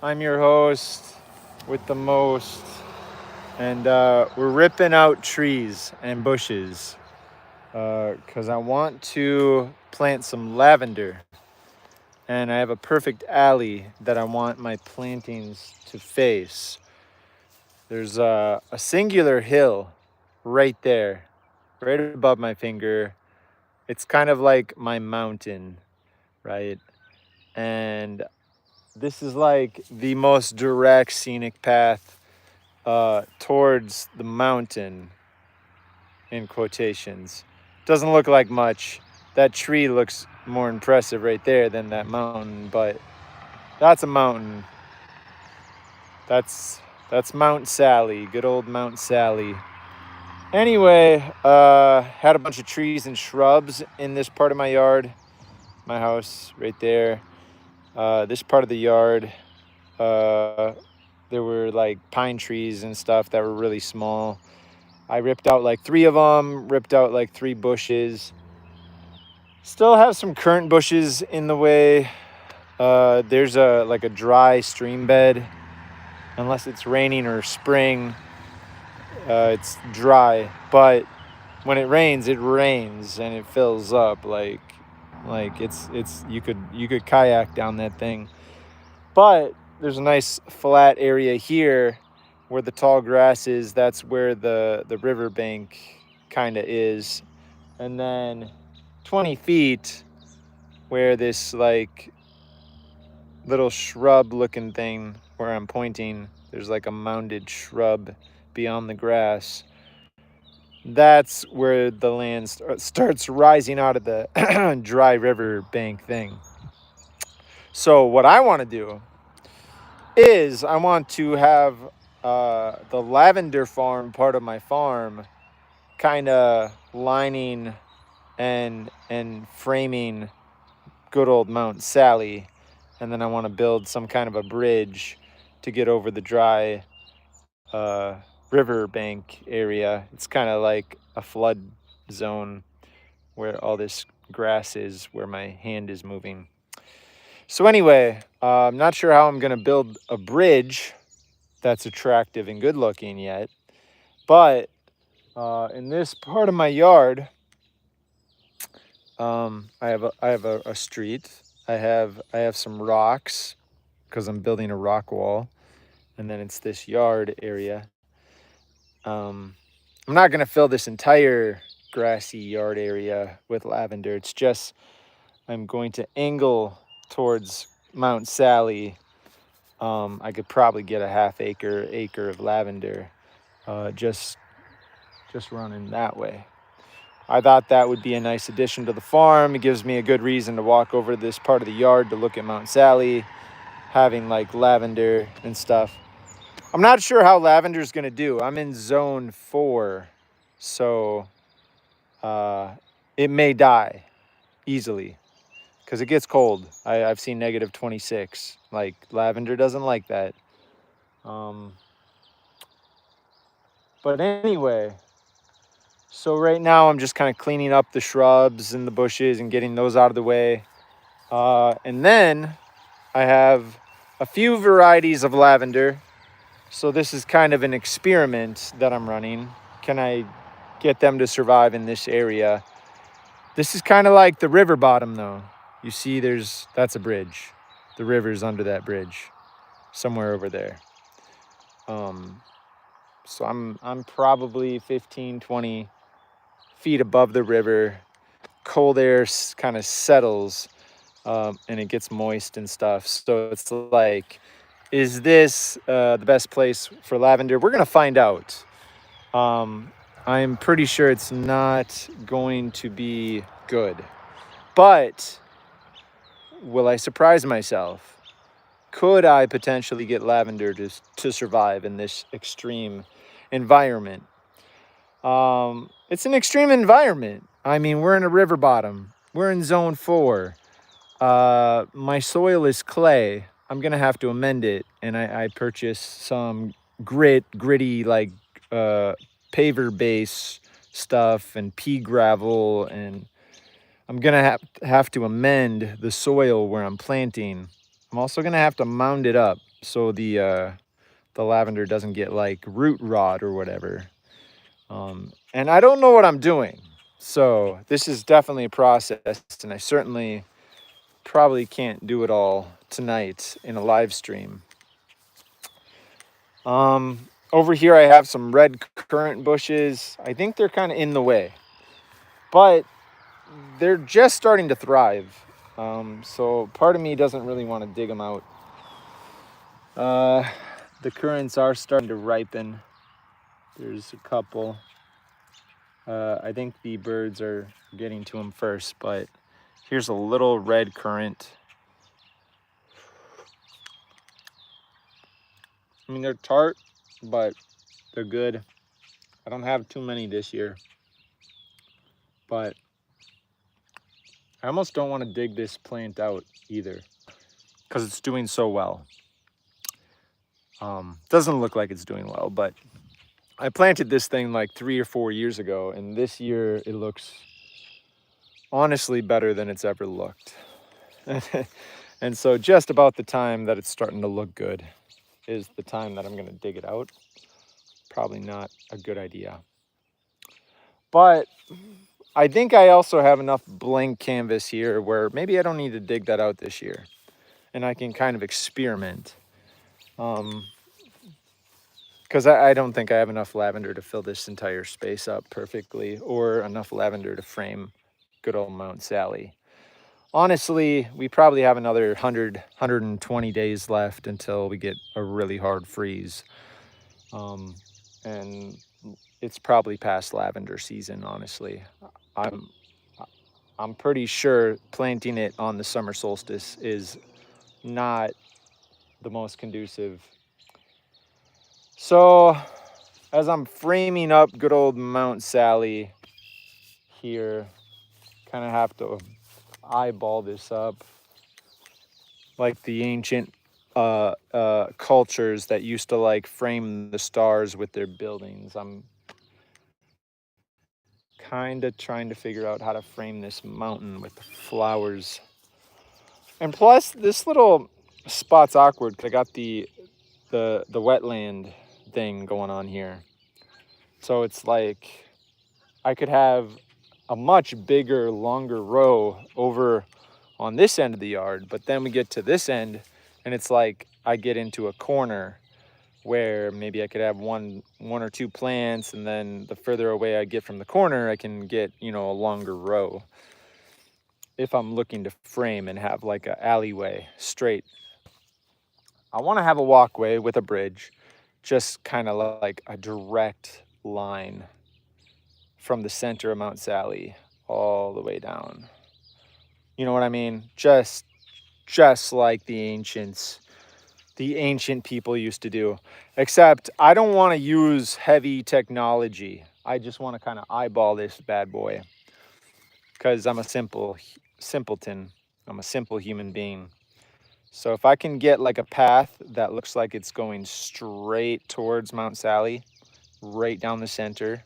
I'm your host with the most, and we're ripping out trees and bushes because I want to plant some lavender, and I have a perfect alley that I want my plantings to face. There's a singular hill right there, right above my finger. It's kind of like my mountain, right? And this is like the most direct scenic path towards the mountain, in quotations. Doesn't look like much. That tree looks more impressive right there than that mountain, but that's a mountain. That's that's Mount Sally, good old Mount Sally. Anyway, had a bunch of trees and shrubs in this part of my yard, my house right there. This part of the yard, uh, there were like pine trees and stuff that were really small. I ripped out like three of them, ripped out like three bushes. Still have some currant bushes in the way. There's a like a dry stream bed. Unless it's raining or spring, it's dry. But when it rains and it fills up like it's you could kayak down that thing. But there's a nice flat area here where the tall grass is. That's where the riverbank kind of is. And then 20 feet where this like little shrub looking thing where I'm pointing, there's like a mounded shrub beyond the grass. That's where the land starts rising out of the dry river bank thing. So what I want to do is I want to have the lavender farm part of my farm kind of lining and framing good old Mount Sally, and then I want to build some kind of a bridge to get over the dry river bank area. It's kind of like a flood zone where all this grass is, where my hand is moving. So anyway, I'm not sure how I'm going to build a bridge that's attractive and good looking yet, but in this part of my yard, I have a street. I have some rocks because I'm building a rock wall, and then it's this yard area. Um, I'm not gonna fill this entire grassy yard area with lavender. It's just I'm going to angle towards Mount Sally. I could probably get a acre of lavender, just running that way. I thought that would be a nice addition to the farm. It gives me a good reason to walk over to this part of the yard to look at Mount Sally, having like lavender and stuff. I'm not sure how lavender's gonna do. I'm in zone 4, so uh, it may die easily because it gets cold. I've seen negative 26. Like lavender doesn't like that. Um, but anyway, so right now I'm just kind of cleaning up the shrubs and the bushes and getting those out of the way. And then I have a few varieties of lavender. So this is kind of an experiment that I'm running. Can I get them to survive in this area? This is kind of like the river bottom though. You see that's a bridge. The river's under that bridge somewhere over there. Um, so I'm probably 15, 20 feet above the river. Cold air kind of settles and it gets moist and stuff. So it's like, is this the best place for lavender? We're going to find out. I'm pretty sure it's not going to be good. But will I surprise myself? Could I potentially get lavender to survive in this extreme environment? It's an extreme environment. I mean, we're in a river bottom. We're in zone 4. My soil is clay. I'm gonna have to amend it, and I purchased some gritty like uh, paver base stuff and pea gravel, and I'm gonna have to amend the soil where I'm planting. I'm also gonna have to mound it up. so the lavender doesn't get like root rot or whatever. And I don't know what I'm doing. So this is definitely a process, and I certainly probably can't do it all tonight in a live stream. Over here I have some red currant bushes. I think they're kind of in the way, but they're just starting to thrive. So part of me doesn't really want to dig them out. The currants are starting to ripen. There's a couple. I think the birds are getting to them first, but here's a little red currant. I mean, they're tart, but they're good. I don't have too many this year, but I almost don't want to dig this plant out either because it's doing so well. Doesn't look like it's doing well, but I planted this thing like 3 or 4 years ago, and this year it looks honestly better than it's ever looked. And so just about the time that it's starting to look good is the time that I'm going to dig it out. Probably not a good idea. But I think I also have enough blank canvas here where maybe I don't need to dig that out this year, and I can kind of experiment. Because I don't think I have enough lavender to fill this entire space up perfectly, or enough lavender to frame good old Mount Sally. Honestly, we probably have another 100, 120 days left until we get a really hard freeze. And it's probably past lavender season, honestly. I'm pretty sure planting it on the summer solstice is not the most conducive. So as I'm framing up good old Mount Sally here, kind of have to eyeball this up like the ancient cultures that used to like frame the stars with their buildings. I'm kind of trying to figure out how to frame this mountain with the flowers. And plus, this little spot's awkward because I got the wetland thing going on here. So it's like I could have a much bigger, longer row over on this end of the yard, but then we get to this end and it's like I get into a corner where maybe I could have one or two plants, and then the further away I get from the corner, I can get, you know, a longer row if I'm looking to frame and have like a alleyway straight. I want to have a walkway with a bridge, just kind of like a direct line from the center of Mount Sally all the way down. You know what I mean? Just like the ancient people used to do. Except I don't want to use heavy technology. I just want to kind of eyeball this bad boy because I'm a simpleton. I'm a simple human being. So if I can get like a path that looks like it's going straight towards Mount Sally, right down the center,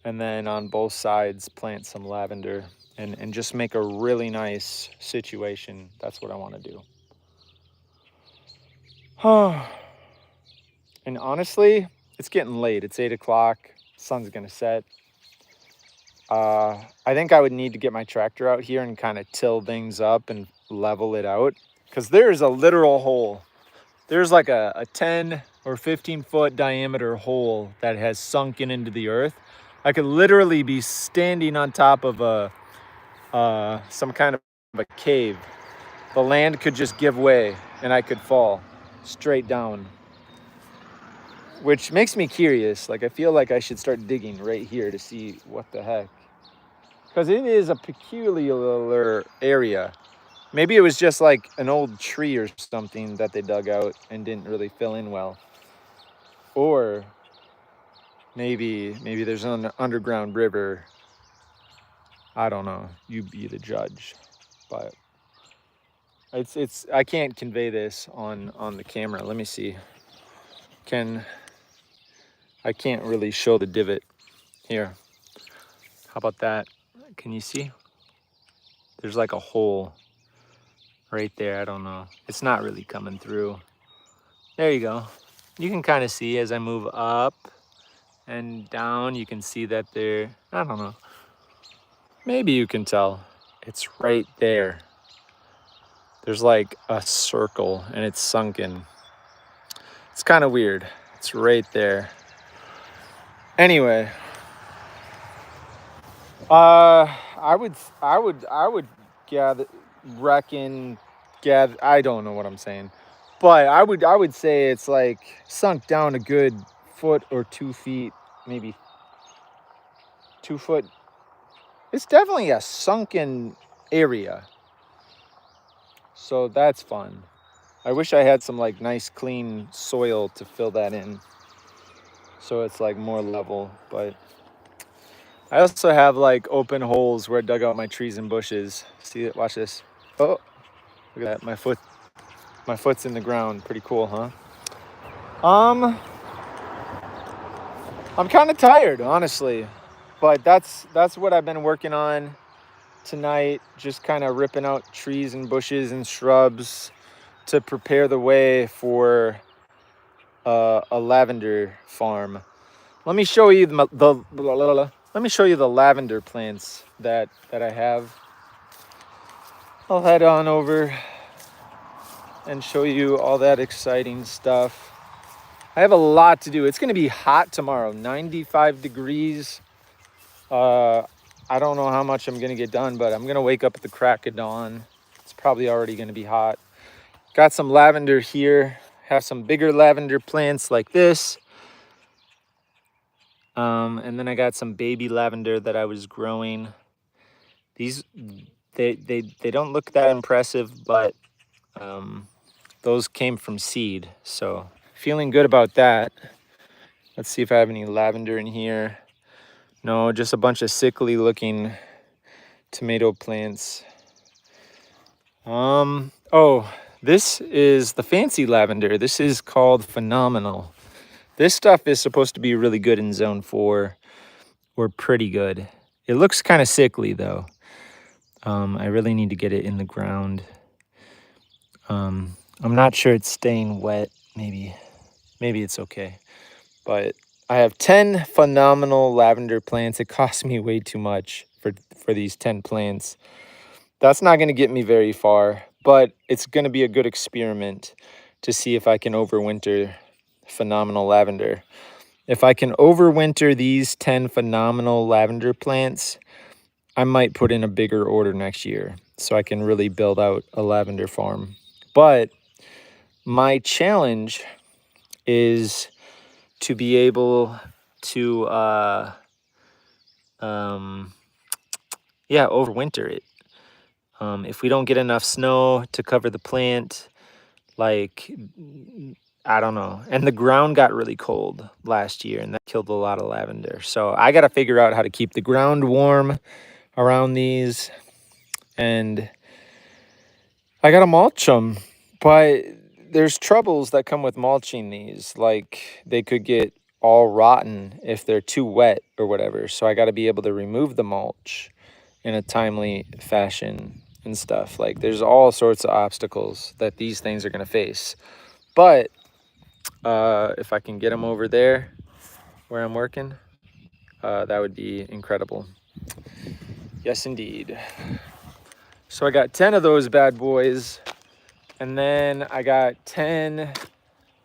and then on both sides plant some lavender and just make a really nice situation. That's what I want to do. And honestly, it's getting late. It's 8 o'clock. Sun's gonna set. I think I would need to get my tractor out here and kind of till things up and level it out, because there's a literal hole. There's like a 10 or 15 foot diameter hole that has sunken into the earth. I could literally be standing on top of some kind of a cave. The land could just give way and I could fall straight down, which makes me curious. Like, I feel like I should start digging right here to see what the heck, because it is a peculiar area. Maybe it was just like an old tree or something that they dug out and didn't really fill in well. Or maybe there's an underground river. I don't know. You be the judge. But it's I can't convey this on the camera. Let me see. I can't really show the divot here. How about that? Can you see? There's like a hole right there. I don't know. It's not really coming through. There you go. You can kind of see as I move up and down, you can see that they're, I don't know. Maybe you can tell. It's right there. There's like a circle and it's sunken. It's kind of weird. It's right there. Anyway, I would gather. I don't know what I'm saying, but I would say it's like sunk down a good foot or 2 feet, maybe 2 foot. It's definitely a sunken area, so that's fun. I wish I had some like nice clean soil to fill that in, so it's like more level, but. I also have like open holes where I dug out my trees and bushes. See it? Watch this. Oh, look at that. My foot's in the ground. Pretty cool, huh? Um, I'm kind of tired, honestly, but that's what I've been working on tonight. Just kind of ripping out trees and bushes and shrubs to prepare the way for a lavender farm. Let me show you let me show you the lavender plants that I have. I'll head on over and show you all that exciting stuff. I have a lot to do. It's going to be hot tomorrow, 95 degrees. I don't know how much I'm going to get done, but I'm going to wake up at the crack of dawn. It's probably already going to be hot. Got some lavender here. Have some bigger lavender plants like this. And then I got some baby lavender that I was growing. These, they don't look that impressive, but those came from seed, so feeling good about that. Let's see if I have any lavender in here. No, just a bunch of sickly looking tomato plants. Oh, this is the fancy lavender. This is called Phenomenal. This stuff is supposed to be really good in zone 4, or pretty good. It looks kind of sickly though. I really need to get it in the ground. I'm not sure it's staying wet. Maybe it's okay. But I have 10 phenomenal lavender plants. It cost me way too much for these 10 plants. That's not going to get me very far, but it's going to be a good experiment to see if I can overwinter phenomenal lavender. If I can overwinter these 10 phenomenal lavender plants, I might put in a bigger order next year so I can really build out a lavender farm. But my challenge is to be able to overwinter it. If we don't get enough snow to cover the plant, like, I don't know. And the ground got really cold last year and that killed a lot of lavender. So I got to figure out how to keep the ground warm around these, and I got to mulch them. But there's troubles that come with mulching these. Like, they could get all rotten if they're too wet or whatever. So I got to be able to remove the mulch in a timely fashion and stuff. Like, there's all sorts of obstacles that these things are going to face. But if I can get them over there where I'm working, that would be incredible. Yes, indeed. So I got 10 of those bad boys. And then I got 10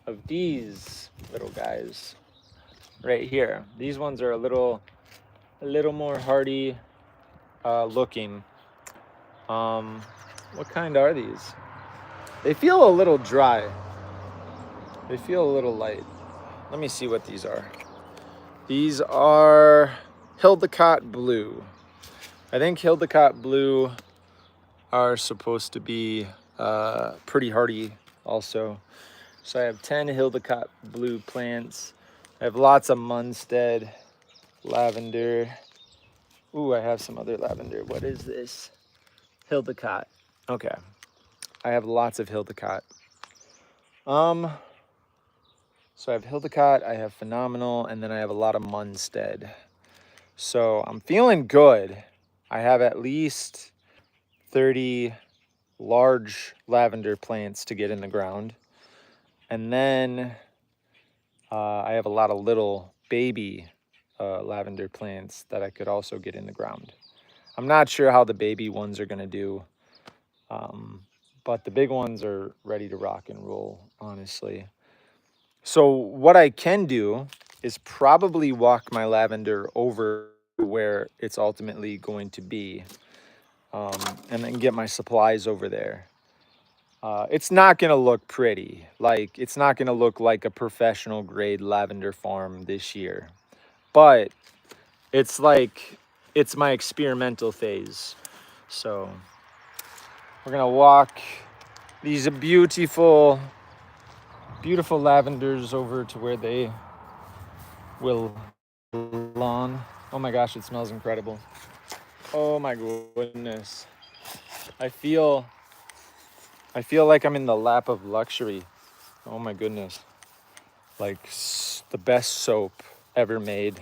of these little guys right here. These ones are a little more hardy looking. What kind are these? They feel a little dry. They feel a little light. Let me see what these are. These are Hildecott Blue. I think Hildecott Blue are supposed to be pretty hardy also. So I have 10 Hildecott Blue plants. I have lots of Munstead lavender. Ooh, I have some other lavender. What is this? Hildecott. Okay. I have lots of Hildecott. So I have Hildecott, I have Phenomenal, and then I have a lot of Munstead. So I'm feeling good. I have at least 30 large lavender plants to get in the ground. And then I have a lot of little baby lavender plants that I could also get in the ground. I'm not sure how the baby ones are going to do, but the big ones are ready to rock and roll, honestly. So what I can do is probably walk my lavender over where it's ultimately going to be, and then get my supplies over there. It's not going to look pretty. Like, it's not going to look like a professional grade lavender farm this year. But it's like, it's my experimental phase. So we're going to walk these beautiful, beautiful lavenders over to where they will belong. Oh my gosh, it smells incredible. Oh my goodness. I feel like I'm in the lap of luxury. Oh my goodness. Like the best soap ever made.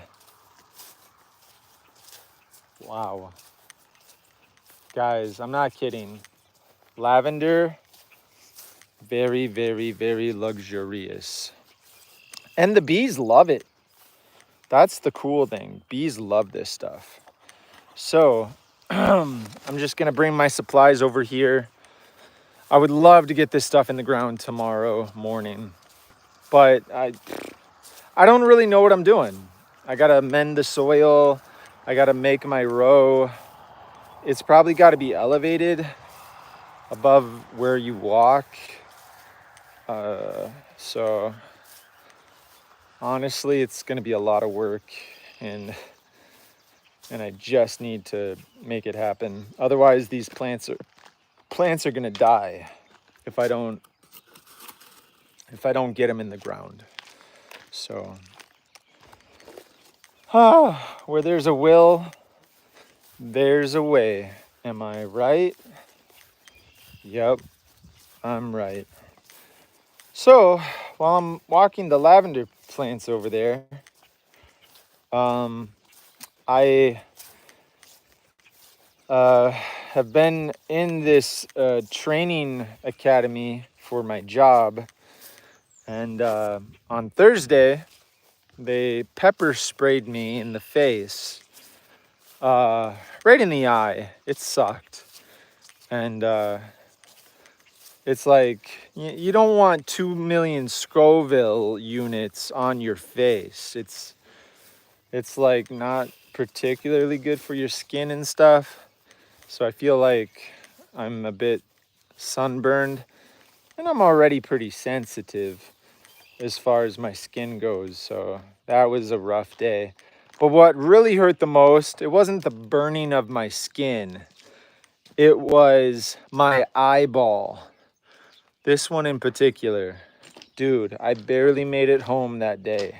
Wow. Guys, I'm not kidding. Lavender, very, very, very luxurious. And the bees love it. That's the cool thing. Bees love this stuff. So, I'm just going to bring my supplies over here. I would love to get this stuff in the ground tomorrow morning. But I don't really know what I'm doing. I got to mend the soil. I got to make my row. It's probably got to be elevated above where you walk. So honestly, it's going to be a lot of work, and I just need to make it happen. Otherwise, these plants are going to die if I don't get them in the ground. So, where there's a will, there's a way. Am I right? Yep, I'm right. So, while I'm walking the lavender plants over there, I have been in this training academy for my job, and on Thursday, they pepper sprayed me in the face, right in the eye. It sucked, and it's like, you don't want 2 million Scoville units on your face. It's like not particularly good for your skin and stuff. So I feel like I'm a bit sunburned, and I'm already pretty sensitive as far as my skin goes. So that was a rough day. But what really hurt the most, it wasn't the burning of my skin. It was my eyeball. This one in particular. Dude, I barely made it home that day.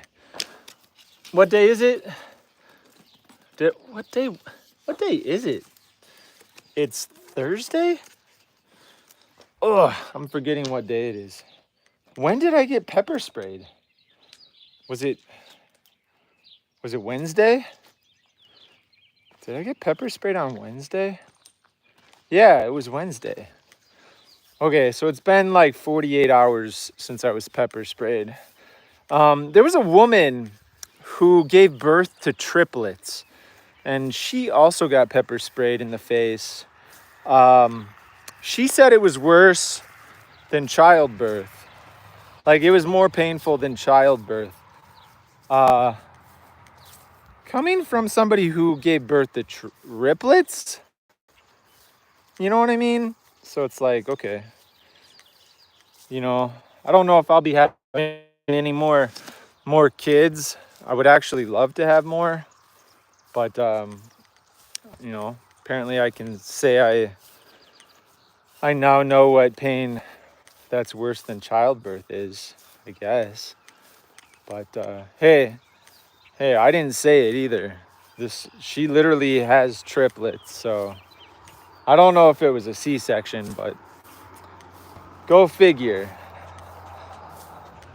What day is it? What day is it? It's Thursday? Ugh, I'm forgetting what day it is. When did I get pepper sprayed? Was it Wednesday? Did I get pepper sprayed on Wednesday? Yeah, it was Wednesday. Okay, so it's been like 48 hours since I was pepper sprayed. There was a woman who gave birth to triplets, and she also got pepper sprayed in the face. She said it was worse than childbirth. Like, it was more painful than childbirth. Coming from somebody who gave birth to triplets, you know what I mean? So it's like, okay, I don't know if I'll be having any more kids. I would actually love to have more, but apparently I can say I now know what pain that's worse than childbirth is, I guess. But hey, I didn't say it either. She literally has triplets, so I don't know if it was a C-section, but go figure.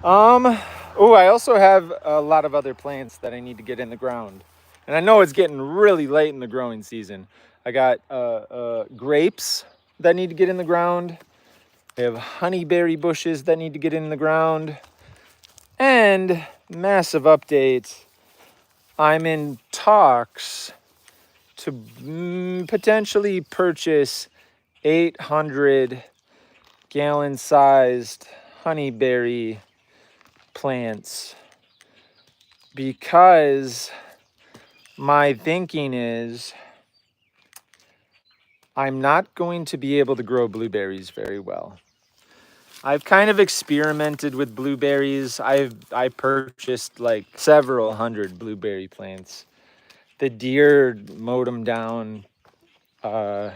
I also have a lot of other plants that I need to get in the ground. And I know it's getting really late in the growing season. I got grapes that need to get in the ground. We have honeyberry bushes that need to get in the ground. And massive update, I'm in talks to potentially purchase 800 gallon sized honeyberry plants, because my thinking is I'm not going to be able to grow blueberries very well. I've kind of experimented with blueberries. I purchased like several hundred blueberry plants. The deer mowed them down. They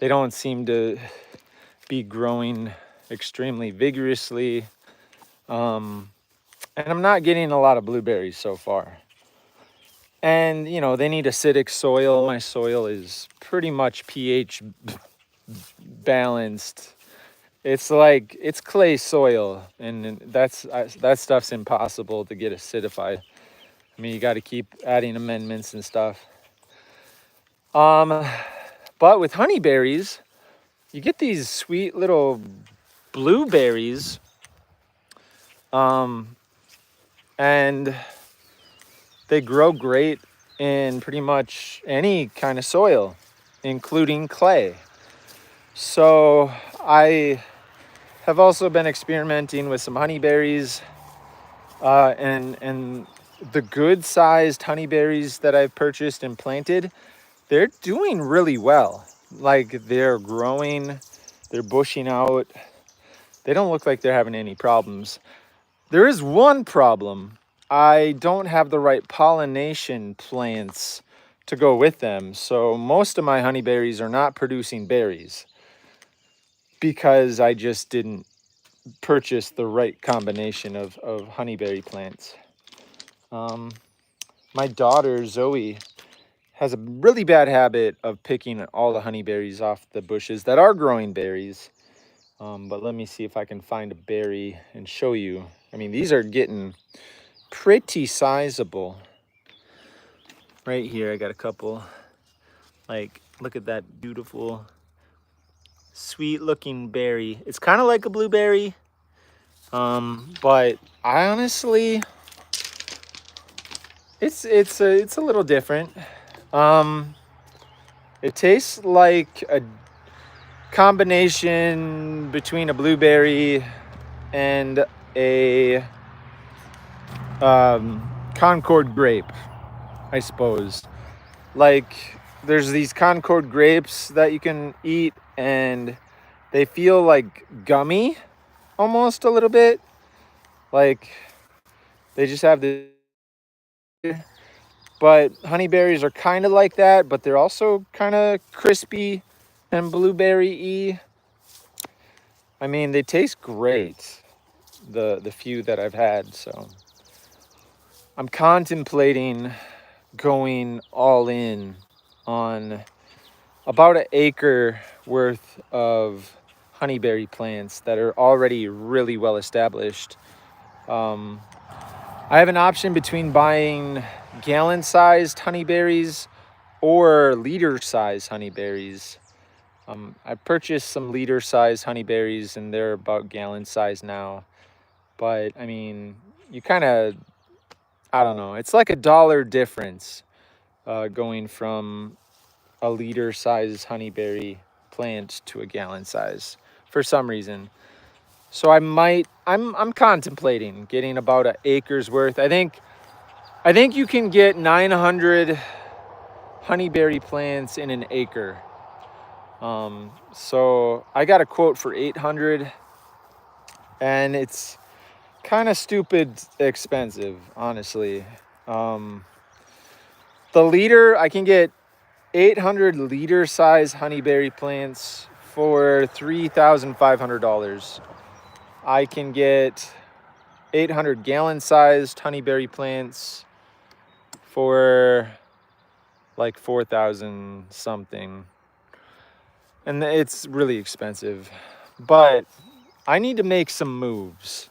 don't seem to be growing extremely vigorously. And I'm not getting a lot of blueberries so far. And, you know, they need acidic soil. My soil is pretty much pH balanced. It's like, it's clay soil, and that stuff's impossible to get acidified. I mean, you got to keep adding amendments and stuff. But with honeyberries, you get these sweet little blueberries, and they grow great in pretty much any kind of soil, including clay. So I have also been experimenting with some honeyberries, and the good sized honeyberries that I've purchased and planted, they're doing really well. Like, they're growing, they're bushing out. They don't look like they're having any problems. There is one problem. I don't have the right pollination plants to go with them. So most of my honeyberries are not producing berries because I just didn't purchase the right combination of honeyberry plants. My daughter, Zoe, has a really bad habit of picking all the honeyberries off the bushes that are growing berries. But let me see if I can find a berry and show you. I mean, these are getting pretty sizable. Right here, I got a couple. Like, look at that beautiful, sweet looking berry. It's kind of like a blueberry, but I honestly, it's a little different. It tastes like a combination between a blueberry and a Concord grape, I suppose. Like, there's these Concord grapes that you can eat, and they feel like gummy almost a little bit. Like, they just have the, but honeyberries are kind of like that, but they're also kind of crispy and blueberry-y. I mean, they taste great, the few that I've had. So I'm contemplating going all in on about an acre worth of honeyberry plants that are already really well established. I have an option between buying gallon-sized honeyberries or liter-sized honeyberries. I purchased some liter-sized honeyberries, and they're about gallon size now. But I mean, you kind of, I don't know, it's like $1 difference going from a liter size honeyberry plant to a gallon size for some reason. So I'm contemplating getting about an acre's worth. I think you can get 900 honeyberry plants in an acre. So I got a quote for 800, and it's kind of stupid expensive, honestly. The liter, I can get 800 liter size honeyberry plants for $3,500. I can get 800 gallon sized honeyberry plants for like 4,000 something. And it's really expensive, but I need to make some moves.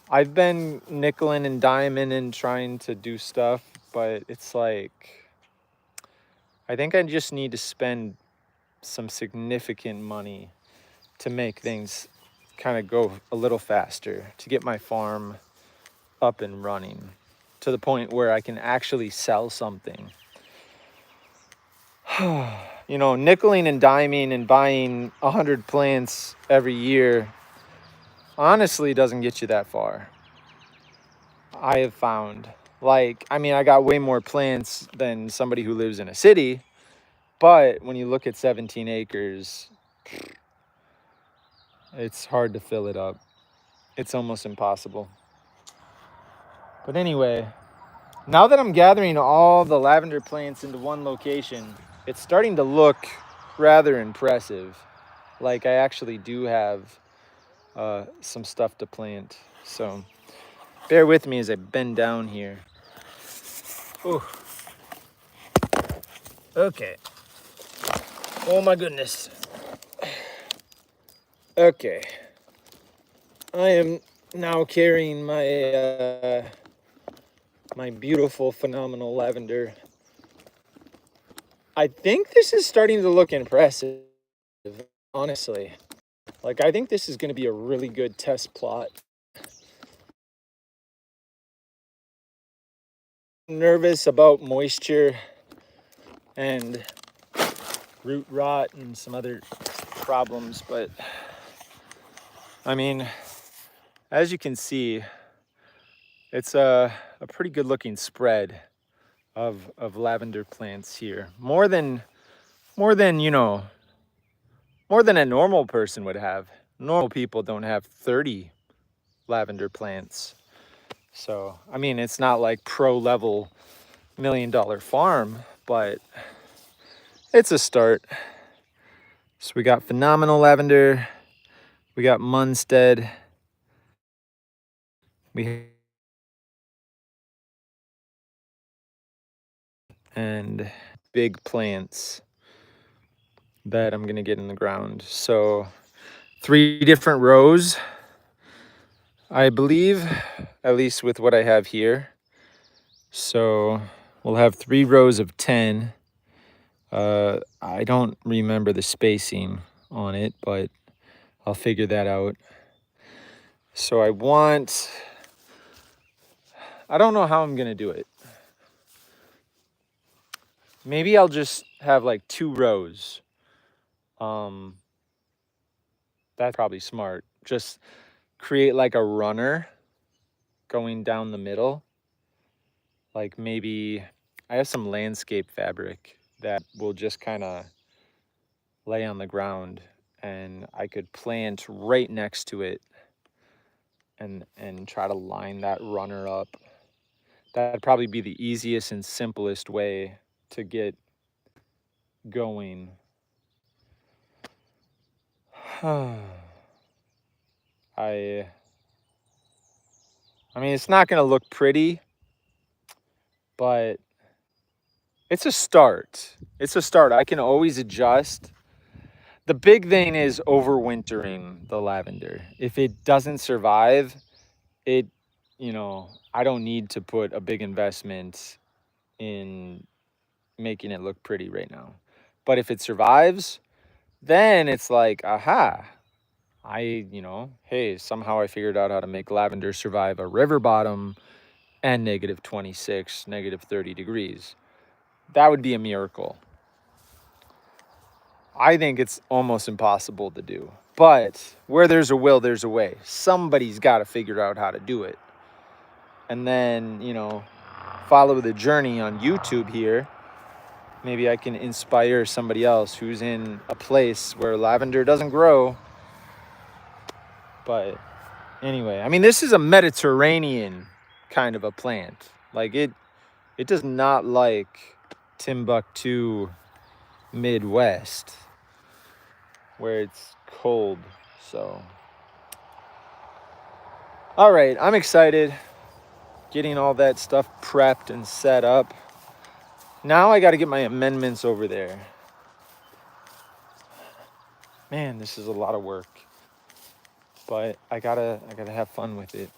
I've been nickeling and diming and trying to do stuff, but it's like, I think I just need to spend some significant money to make things kind of go a little faster, to get my farm up and running to the point where I can actually sell something. You know, nickeling and diming and buying 100 plants every year honestly doesn't get you that far. I have found, like, I mean, I got way more plants than somebody who lives in a city, but when you look at 17 acres, it's hard to fill it up. It's almost impossible. But anyway, now that I'm gathering all the lavender plants into one location, it's starting to look rather impressive. Like I actually do have some stuff to plant. So bear with me as I bend down here. Ooh. Okay. Oh my goodness. Okay. I am now carrying my beautiful, phenomenal lavender. I think this is starting to look impressive, honestly. Like, I think this is going to be a really good test plot. I'm nervous about moisture and root rot and some other problems, but I mean, as you can see, it's a pretty good looking spread of lavender plants here. More than, you know, more than a normal person would have. Normal people don't have 30 lavender plants. So, I mean, it's not like pro level $1 million farm, but it's a start. So we got phenomenal lavender, we got Munstead, we and big plants that I'm gonna get in the ground. So 3 different rows, I believe, at least with what I have here. So we'll have 3 rows of 10. I don't remember the spacing on it, but I'll figure that out. So I don't know how I'm gonna do it. Maybe I'll just have like 2 rows. That's probably smart. Just create like a runner going down the middle. Like maybe I have some landscape fabric that will just kind of lay on the ground and I could plant right next to it and try to line that runner up. That'd probably be the easiest and simplest way to get going. I mean, it's not going to look pretty, but it's a start. It's a start. I can always adjust. The big thing is overwintering the lavender. If it doesn't survive, it, I don't need to put a big investment in making it look pretty right now. But if it survives, then it's like, aha, hey, somehow I figured out how to make lavender survive a river bottom and negative 26, negative 30 degrees. That would be a miracle. I think it's almost impossible to do. But where there's a will, there's a way. Somebody's got to figure out how to do it. And then, follow the journey on YouTube here. Maybe I can inspire somebody else who's in a place where lavender doesn't grow. But anyway, I mean, this is a Mediterranean kind of a plant. Like it does not like Timbuktu Midwest where it's cold. So, all right, I'm excited getting all that stuff prepped and set up. Now I got to get my amendments over there. Man, this is a lot of work, but I gotta have fun with it.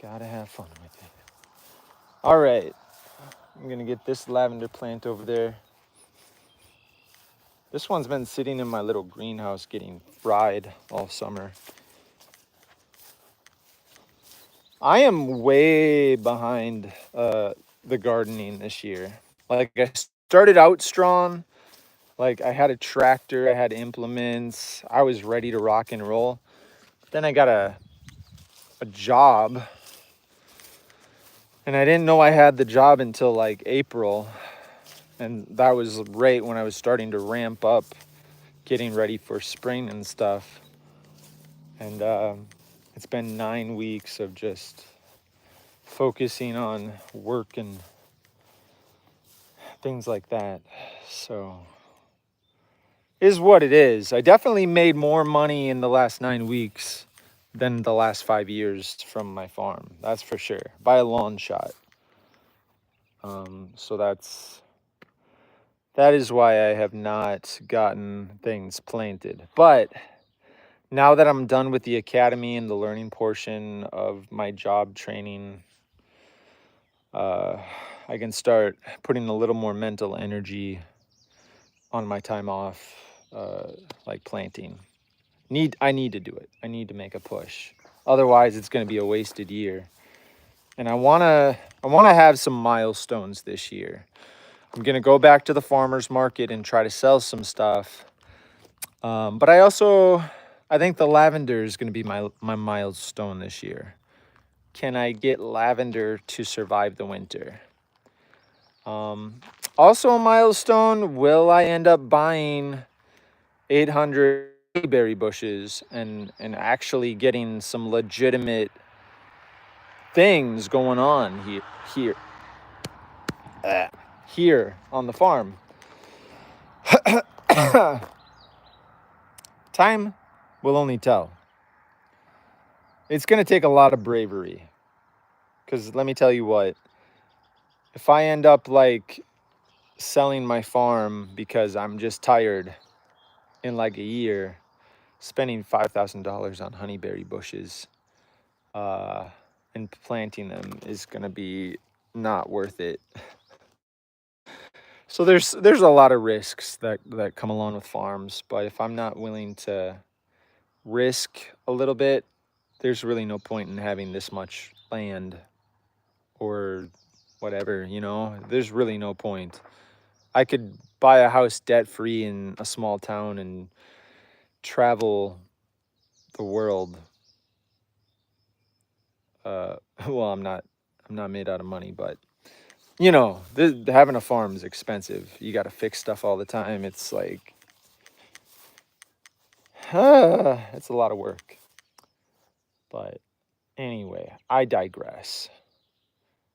Gotta have fun with it. All right, I'm gonna get this lavender plant over there. This one's been sitting in my little greenhouse getting fried all summer. I am way behind the gardening this year. Like I started out strong. Like I had a tractor, I had implements, I was ready to rock and roll. Then I got a job, and I didn't know I had the job until like April. And that was right when I was starting to ramp up, getting ready for spring and stuff. And it's been 9 weeks of just focusing on work and things like that. So is what it is. I definitely made more money in the last 9 weeks than the last 5 years from my farm. That's for sure, by a long shot. So that is why I have not gotten things planted. But now that I'm done with the academy and the learning portion of my job training, I can start putting a little more mental energy on my time off, like planting. I need to do it. I need to make a push. Otherwise, it's going to be a wasted year. And I want to have some milestones this year. I'm going to go back to the farmers market and try to sell some stuff. But I think the lavender is going to be my milestone this year. Can I get lavender to survive the winter? Also a milestone, will I end up buying 800 berry bushes and actually getting some legitimate things going on here here on the farm? Time will only tell. It's going to take a lot of bravery, because let me tell you what, if I end up like selling my farm because I'm just tired in like a year, spending $5,000 on honeyberry bushes and planting them is going to be not worth it. So there's a lot of risks that come along with farms, but if I'm not willing to risk a little bit, there's really no point in having this much land or whatever, there's really no point. I could buy a house debt free in a small town and travel the world. Well, I'm not made out of money, but having a farm is expensive. You got to fix stuff all the time. It's like, it's a lot of work. But anyway, I digress.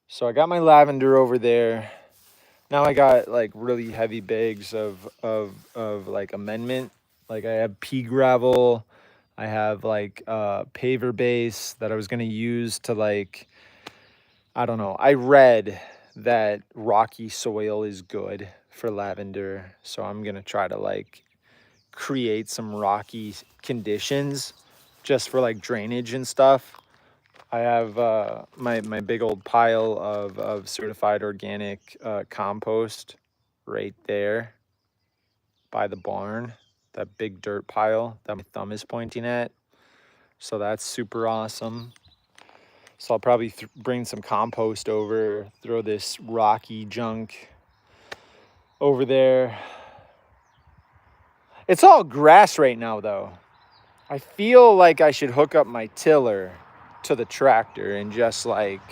So I got my lavender over there. Now I got like really heavy bags of like amendment. Like I have pea gravel. I have like paver base that I was gonna use to like, I don't know. I read that rocky soil is good for lavender, so I'm gonna try to like create some rocky conditions just for like drainage and stuff. I have my big old pile of certified organic compost right there by the barn, that big dirt pile that my thumb is pointing at. So that's super awesome. So I'll probably bring some compost over, throw this rocky junk over there. It's all grass right now, though. I feel like I should hook up my tiller to the tractor and just like,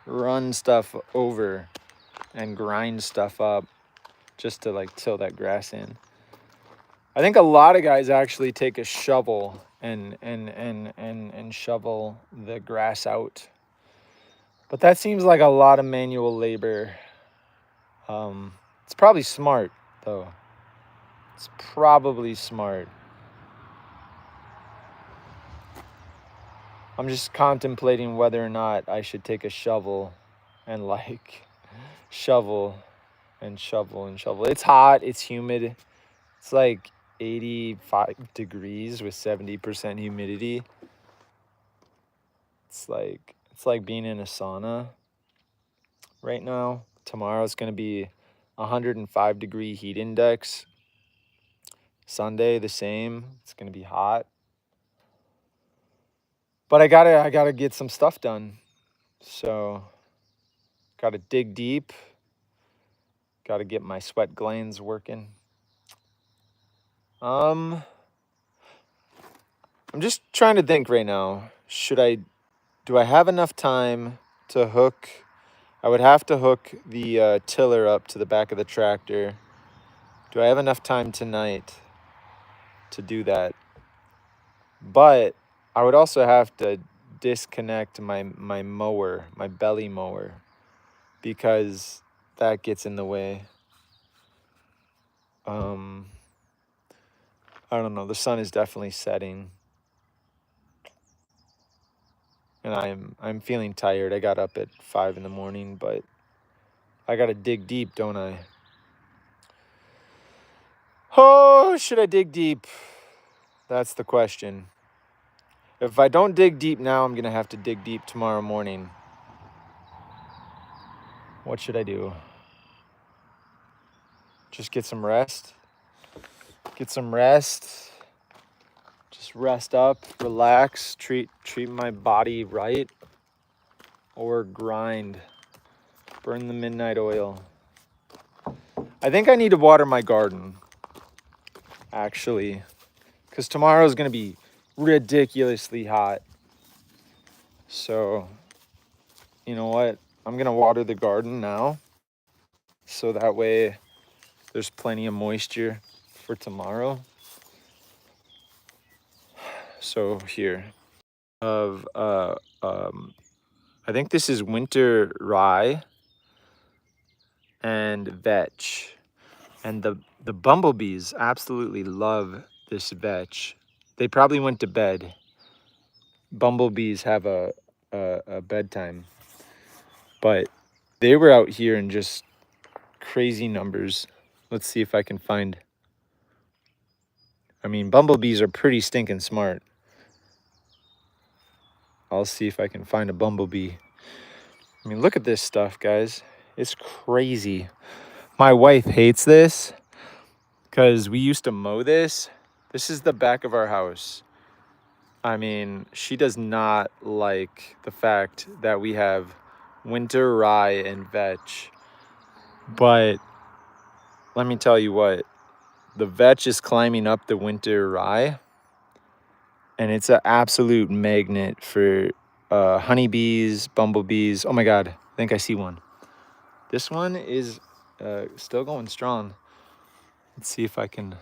run stuff over and grind stuff up just to like till that grass in. I think a lot of guys actually take a shovel and shovel the grass out. But that seems like a lot of manual labor. It's probably smart, though. It's probably smart. I'm just contemplating whether or not I should take a shovel and like shovel and shovel and shovel. It's hot, it's humid. It's like 85 degrees with 70% humidity. It's like being in a sauna right now. Tomorrow's going to be 105-degree heat index. Sunday, the same. It's going to be hot. But I gotta get some stuff done. So, gotta dig deep. Gotta get my sweat glands working. I'm just trying to think right now. Do I have enough time to hook? I would have to hook the tiller up to the back of the tractor. Do I have enough time tonight to do that? But I would also have to disconnect my mower, my belly mower, because that gets in the way. I don't know. The sun is definitely setting, and I'm feeling tired. I got up at 5 in the morning, but I gotta dig deep, don't I? Oh, should I dig deep? That's the question. If I don't dig deep now, I'm gonna have to dig deep tomorrow morning. What should I do? Just get some rest? Get some rest. Just rest up, relax, treat my body right, or grind, burn the midnight oil. I think I need to water my garden, actually, because tomorrow's gonna be ridiculously hot. So, you know what? I'm gonna water the garden now, so that way there's plenty of moisture for tomorrow. So here, of I think this is winter rye and vetch. And the bumblebees absolutely love this vetch. They probably went to bed. Bumblebees have a bedtime. But they were out here in just crazy numbers. Let's see if I can find. I mean, bumblebees are pretty stinking smart. I'll see if I can find a bumblebee. I mean, look at this stuff, guys. It's crazy. My wife hates this because we used to mow this. This is the back of our house. I mean, she does not like the fact that we have winter rye and vetch. But let me tell you what, the vetch is climbing up the winter rye, and it's an absolute magnet for honeybees, bumblebees. Oh my God, I think I see one. This one is still going strong. Let's see if I can.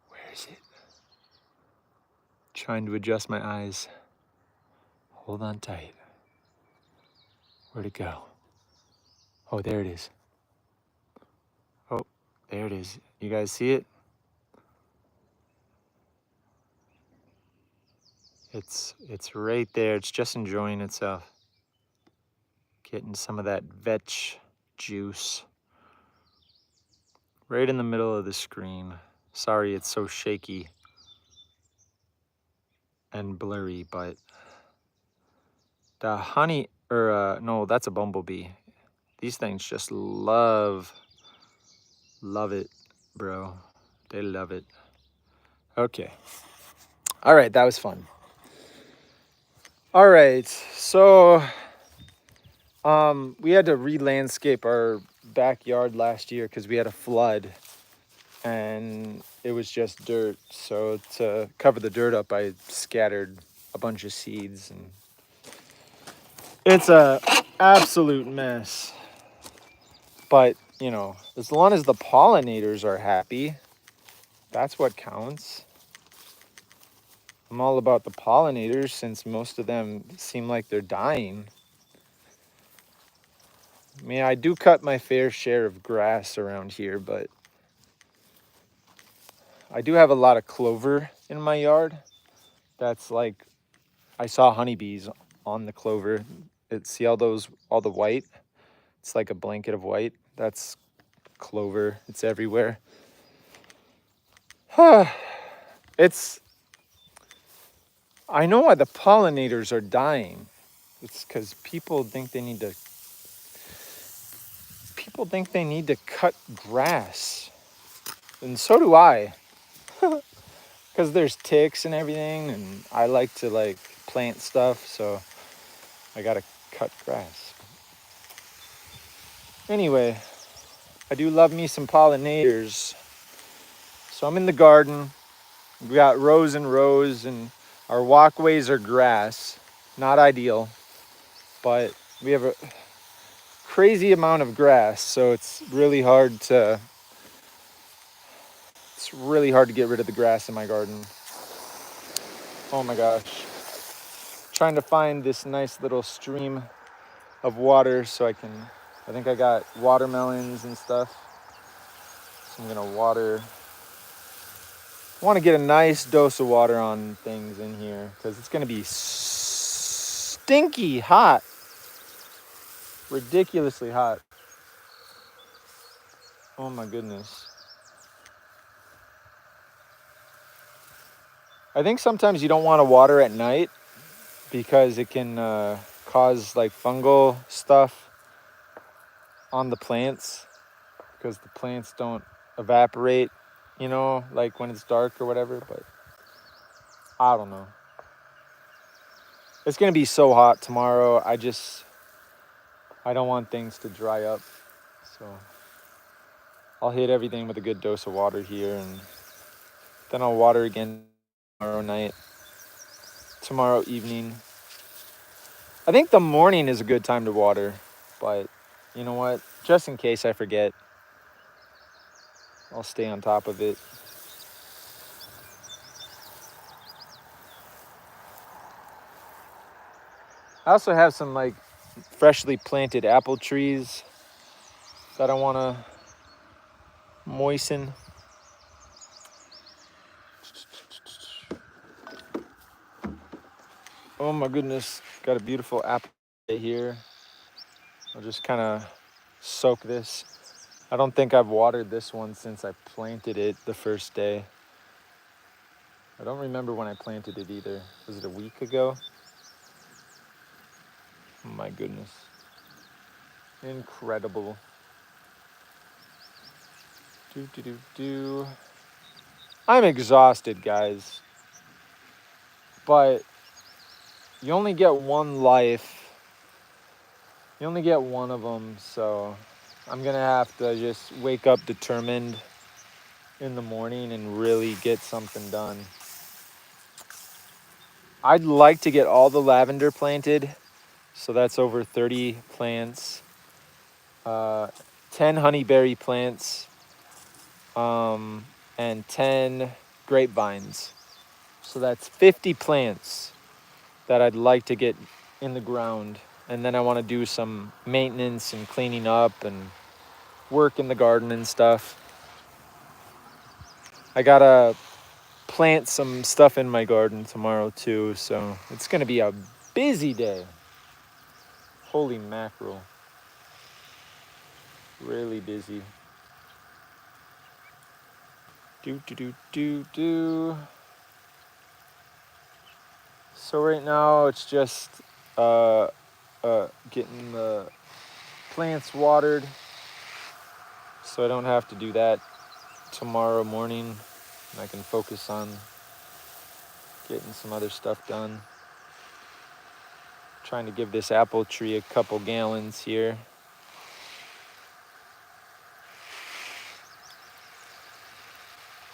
Where is it? Trying to adjust my eyes. Hold on tight. Where'd it go? Oh, there it is. Oh, there it is. You guys see it? It's right there. It's just enjoying itself. Getting some of that vetch juice. Right in the middle of the screen. Sorry it's so shaky and blurry, but the honey, or no, that's a bumblebee. These things just love it, bro. They love it. Okay. All right, that was fun. All right, so we had to re-landscape our backyard last year because we had a flood and it was just dirt. So to cover the dirt up, I scattered a bunch of seeds, and it's a absolute mess. But, you know, as long as the pollinators are happy, that's what counts. I'm all about the pollinators since most of them seem like they're dying. I mean, I do cut my fair share of grass around here, but I do have a lot of clover in my yard. That's like, I saw honeybees on the clover. See all the white? It's like a blanket of white. That's clover. It's everywhere. I know why the pollinators are dying. It's because people People think they need to cut grass. And so do I. Because there's ticks and everything, and I like to like plant stuff, so I gotta cut grass. Anyway, I do love me some pollinators. So I'm in the garden. We got rows and rows, and our walkways are grass. Not ideal, but we have a crazy amount of grass, so it's really hard to get rid of the grass in my garden. Oh my gosh. Trying to find this nice little stream of water so I think I got watermelons and stuff. So I'm gonna water. I want to get a nice dose of water on things in here because it's gonna be stinky hot. Ridiculously hot. Oh my goodness. I think sometimes you don't want to water at night because it can cause like fungal stuff on the plants because the plants don't evaporate, like when it's dark or whatever, but I don't know. It's going to be so hot tomorrow. I don't want things to dry up. So I'll hit everything with a good dose of water here, and then I'll water again tomorrow evening. I think the morning is a good time to water, but you know what? Just in case I forget, I'll stay on top of it. I also have some like freshly planted apple trees that I want to moisten. Oh my goodness, got a beautiful apple here. I'll just kind of soak this. I don't think I've watered this one since I planted it the first day. I don't remember when I planted it either. Was it a week ago? Oh my goodness. Incredible. I'm exhausted, guys. But you only get one life. You only get one of them, so I'm gonna have to just wake up determined in the morning and really get something done. I'd like to get all the lavender planted, so that's over 30 plants, 10 honeyberry plants, and 10 grapevines. So that's 50 plants that I'd like to get in the ground. And then I want to do some maintenance and cleaning up and work in the garden and stuff. I gotta plant some stuff in my garden tomorrow too, so it's gonna be a busy day. Holy mackerel. Really busy. So right now it's just getting the plants watered, so I don't have to do that tomorrow morning, and I can focus on getting some other stuff done. Trying to give this apple tree a couple gallons here.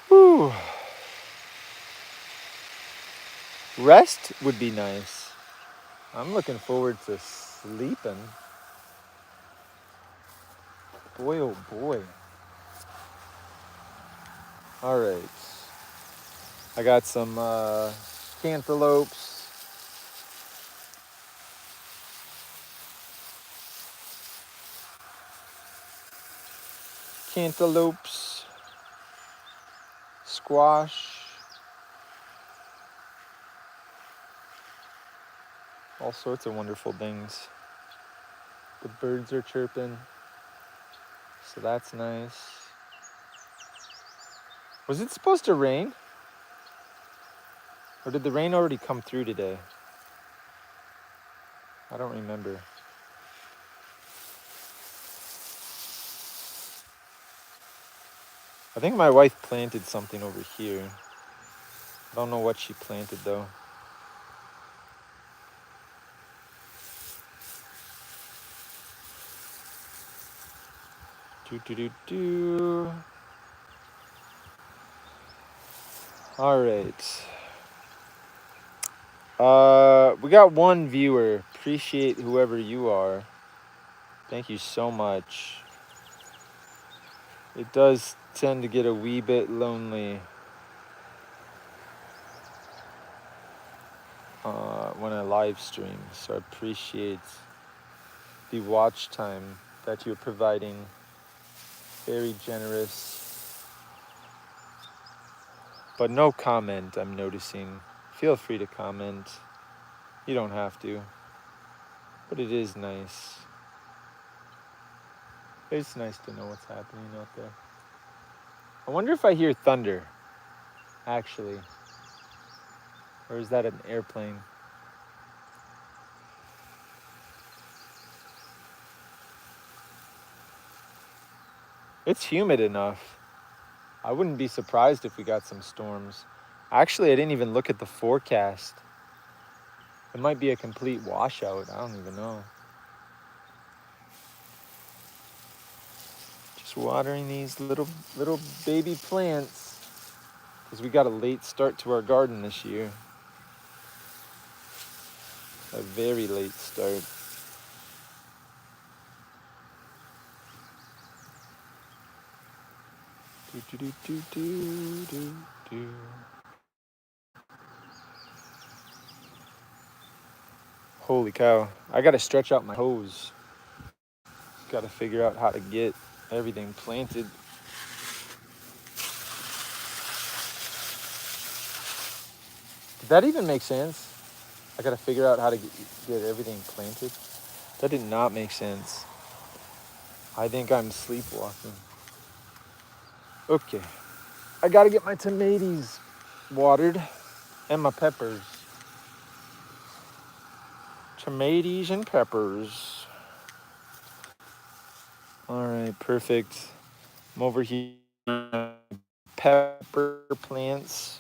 Whew. Rest would be nice. I'm looking forward to sleeping. Boy, oh boy. All right. I got some cantaloupes. Cantaloupes. Squash. All sorts of wonderful things. The birds are chirping, so that's nice. Was it supposed to rain? Or did the rain already come through today? I don't remember. I think my wife planted something over here. I don't know what she planted though. Do. All right. We got one viewer. Appreciate whoever you are. Thank you so much. It does tend to get a wee bit lonely when I live stream, so I appreciate the watch time that you're providing. Very generous. But no comment, I'm noticing. Feel free to comment. You don't have to. But it is nice. It's nice to know what's happening out there. I wonder if I hear thunder, actually. Or is that an airplane? It's humid enough. I wouldn't be surprised if we got some storms. Actually, I didn't even look at the forecast. It might be a complete washout. I don't even know. Just watering these little baby plants because we got a late start to our garden this year. A very late start. Do. Holy cow. I gotta stretch out my hose. Gotta figure out how to get everything planted. Did that even make sense? I gotta figure out how to get everything planted. That did not make sense. I think I'm sleepwalking. Okay. I gotta get my tomatoes watered and my peppers. Tomatoes and peppers. All right, perfect. I'm over here. Pepper plants.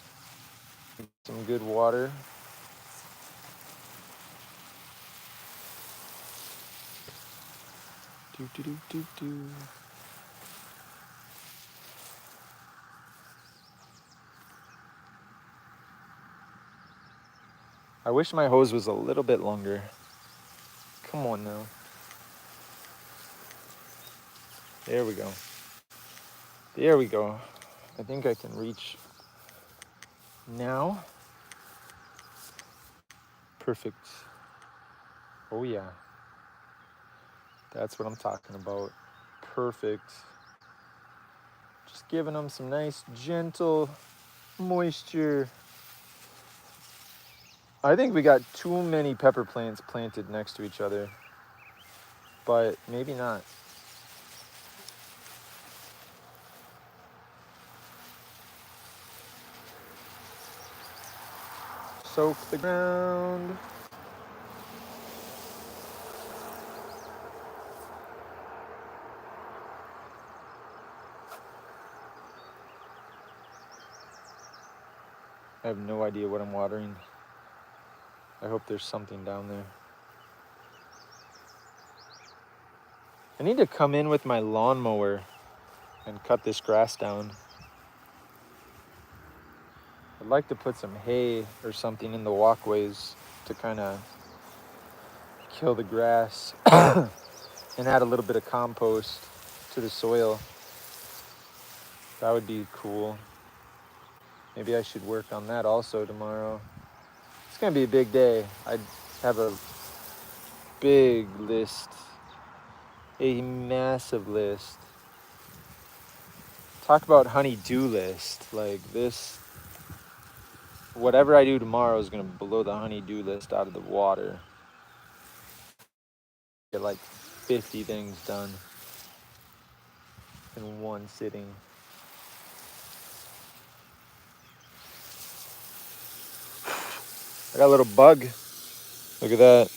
Some good water. Do. I wish my hose was a little bit longer. Come on now. There we go. There we go. I think I can reach now. Perfect. Oh yeah. That's what I'm talking about. Perfect. Just giving them some nice, gentle moisture. I think we got too many pepper plants planted next to each other, but maybe not. Soak the ground. I have no idea what I'm watering. I hope there's something down there. I need to come in with my lawnmower and cut this grass down. I'd like to put some hay or something in the walkways to kind of kill the grass and add a little bit of compost to the soil. That would be cool. Maybe I should work on that also tomorrow. It's gonna be a big day. I have a big list, a massive list. Talk about honey-do list. Like this, whatever I do tomorrow is gonna blow the honey-do list out of the water. Get like 50 things done in one sitting. I got a little bug. Look at that.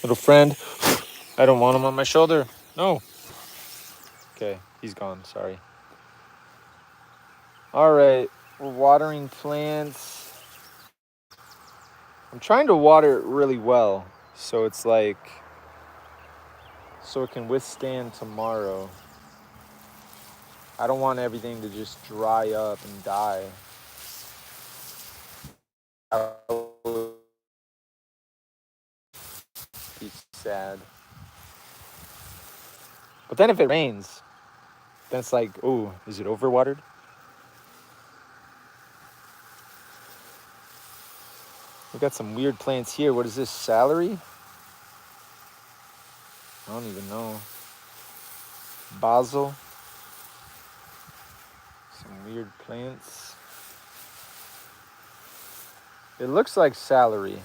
Little friend. I don't want him on my shoulder. No. Okay, he's gone. Sorry. All right, we're watering plants. I'm trying to water it really well, so it's like, so it can withstand tomorrow. I don't want everything to just dry up and die. That would be sad. But then if it rains, then it's like, oh, is it overwatered? We got some weird plants here. What is this, celery? I don't even know. Basil. Some weird plants. It looks like celery,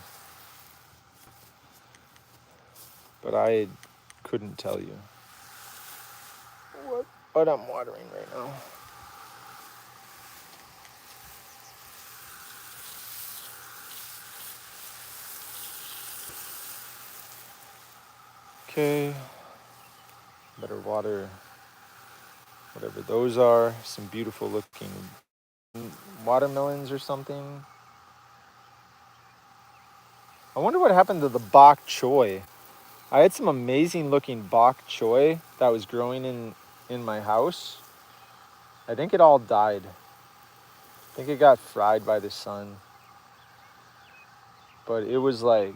but I couldn't tell you what I'm watering right now. Okay, better water whatever those are. Some beautiful looking watermelons or something. I wonder what happened to the bok choy. I had some amazing looking bok choy that was growing in my house. I think it all died. I think it got fried by the sun. But it was like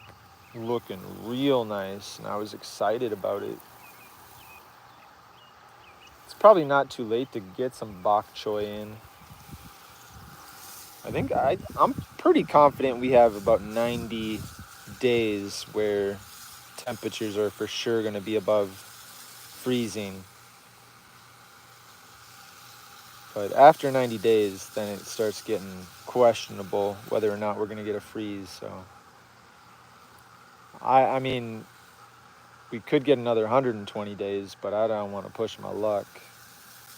looking real nice and I was excited about it. It's probably not too late to get some bok choy in. I'm pretty confident we have about 90 days where temperatures are for sure going to be above freezing. But after 90 days, then it starts getting questionable whether or not we're going to get a freeze. So, I mean, we could get another 120 days, but I don't want to push my luck.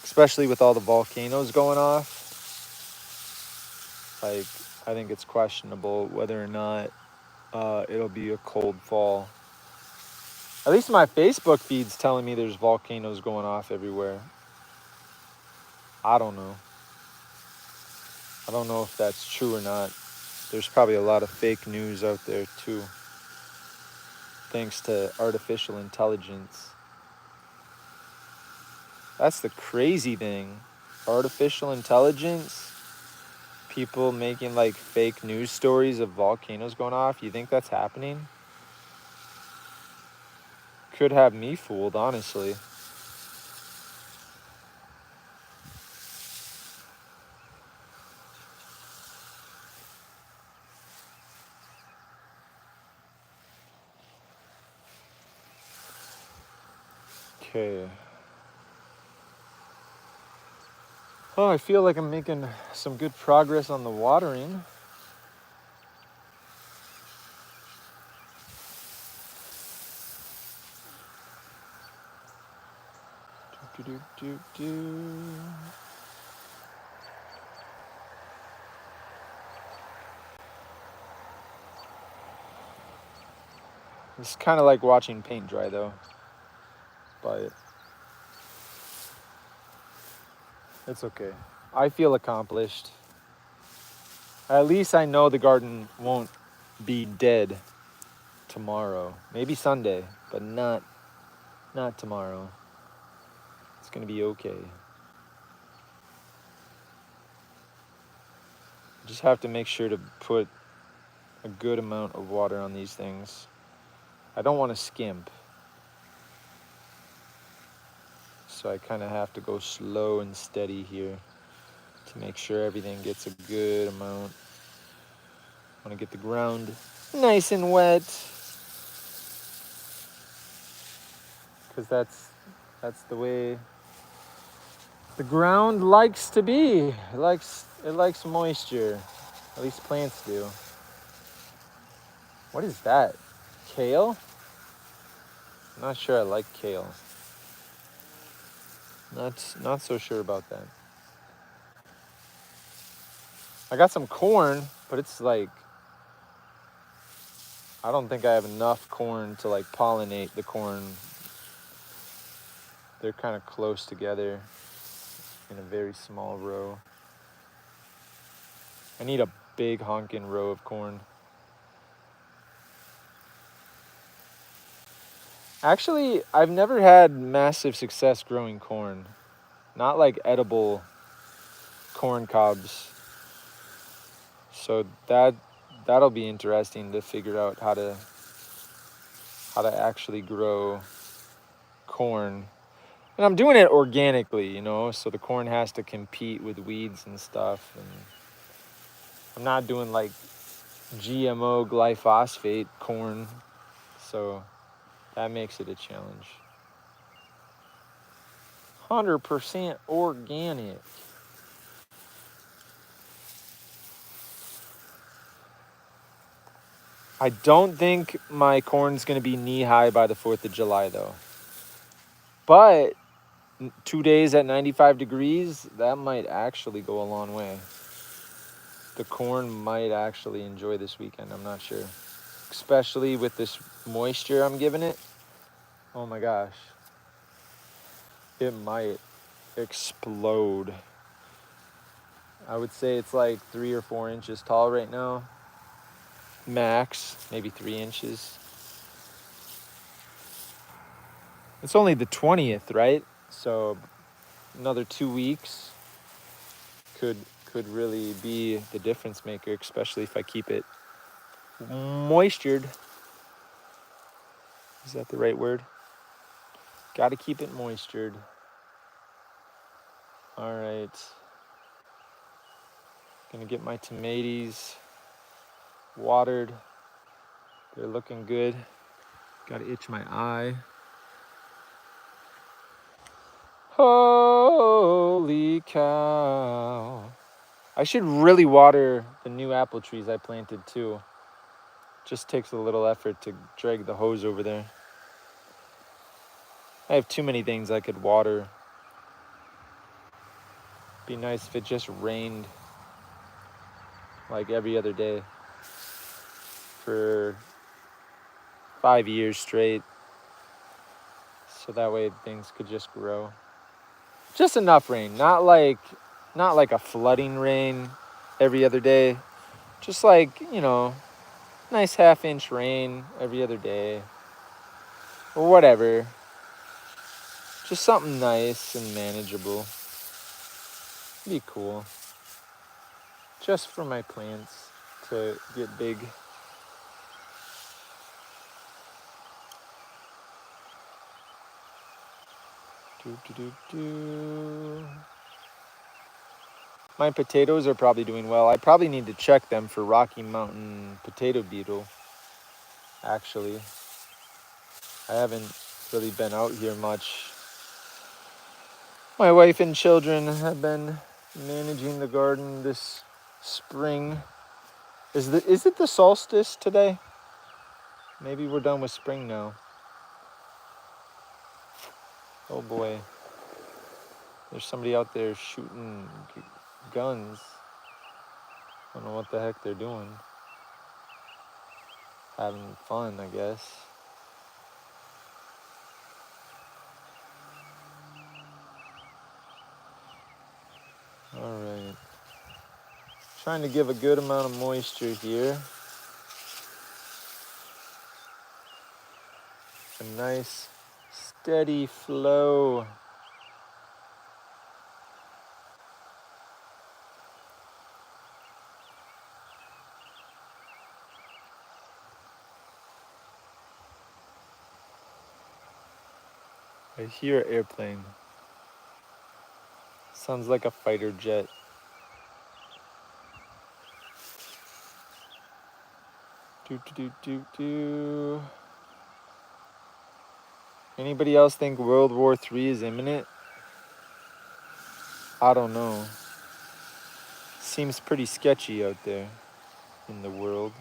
Especially with all the volcanoes going off. Like, I think it's questionable whether or not it'll be a cold fall. At least my Facebook feed's telling me there's volcanoes going off everywhere. I don't know. I don't know if that's true or not. There's probably a lot of fake news out there too. Thanks to artificial intelligence. That's the crazy thing. Artificial intelligence, people making like fake news stories of volcanoes going off. You think that's happening? Could have me fooled, honestly. Okay. Oh, I feel like I'm making some good progress on the watering. It's kind of like watching paint dry though, but it's okay. I feel accomplished. At least I know the garden won't be dead tomorrow. Maybe Sunday, but not tomorrow. It's gonna be okay. Just have to make sure to put a good amount of water on these things. I don't want to skimp. So I kind of have to go slow and steady here to make sure everything gets a good amount. I want to get the ground nice and wet, because that's the way the ground likes to be. It likes moisture. At least plants do. What is that? Kale? I'm not sure I like kale. Not so sure about that. I got some corn, but it's like, I don't think I have enough corn to like pollinate the corn. They're kind of close together in a very small row. I need a big honkin' row of corn. Actually, I've never had massive success growing corn. Not like edible corn cobs. So that'll be interesting to figure out how to actually grow corn. And I'm doing it organically, you know, so the corn has to compete with weeds and stuff. And I'm not doing like GMO glyphosate corn, so that makes it a challenge. 100% organic. I don't think my corn's going to be knee-high by the 4th of July, though. But 2 days at 95 degrees, that might actually go a long way. The corn might actually enjoy this weekend, I'm not sure. Especially with this moisture I'm giving it. Oh my gosh. It might explode. I would say it's like 3 or 4 inches tall right now. Max, maybe 3 inches. It's only the 20th, right? So another 2 weeks could really be the difference maker, especially if I keep it moistured. Is that the right word? Got to keep it moistured. All right. Gonna get my tomatoes watered. They're looking good. Got to itch my eye. Holy cow. I should really water the new apple trees I planted too. Just takes a little effort to drag the hose over there. I have too many things I could water. Be nice if it just rained like every other day for 5 years straight. So that way things could just grow. Just enough rain, not like a flooding rain every other day. Just like, you know, nice 1/2 inch rain every other day. Or whatever. Just something nice and manageable. Be cool. Just for my plants to get big. My potatoes are probably doing well. I probably need to check them for Rocky Mountain potato beetle, actually. I haven't really been out here much. My wife and children have been managing the garden this spring. Is it the solstice today? Maybe we're done with spring now. Oh boy. There's somebody out there shooting guns. I don't know what the heck they're doing. Having fun, I guess. All right. Trying to give a good amount of moisture here. A nice steady flow. I hear an airplane. Sounds like a fighter jet. Do. Anybody else think World War III is imminent? I don't know. Seems pretty sketchy out there in the world.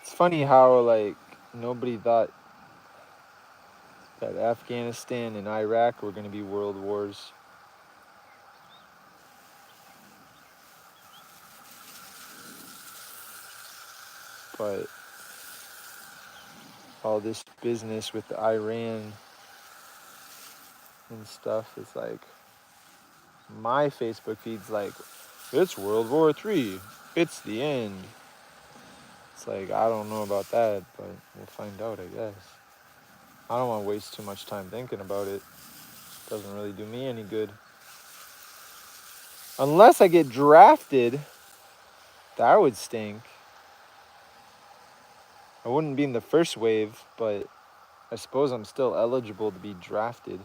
It's funny how, like, nobody thought that Afghanistan and Iraq were going to be world wars. But all this business with Iran and stuff. It's like my Facebook feed's like, it's World War III. It's the end. It's like, I don't know about that, but we'll find out, I guess. I don't want to waste too much time thinking about it. It doesn't really do me any good. Unless I get drafted, that would stink. I wouldn't be in the first wave, but I suppose I'm still eligible to be drafted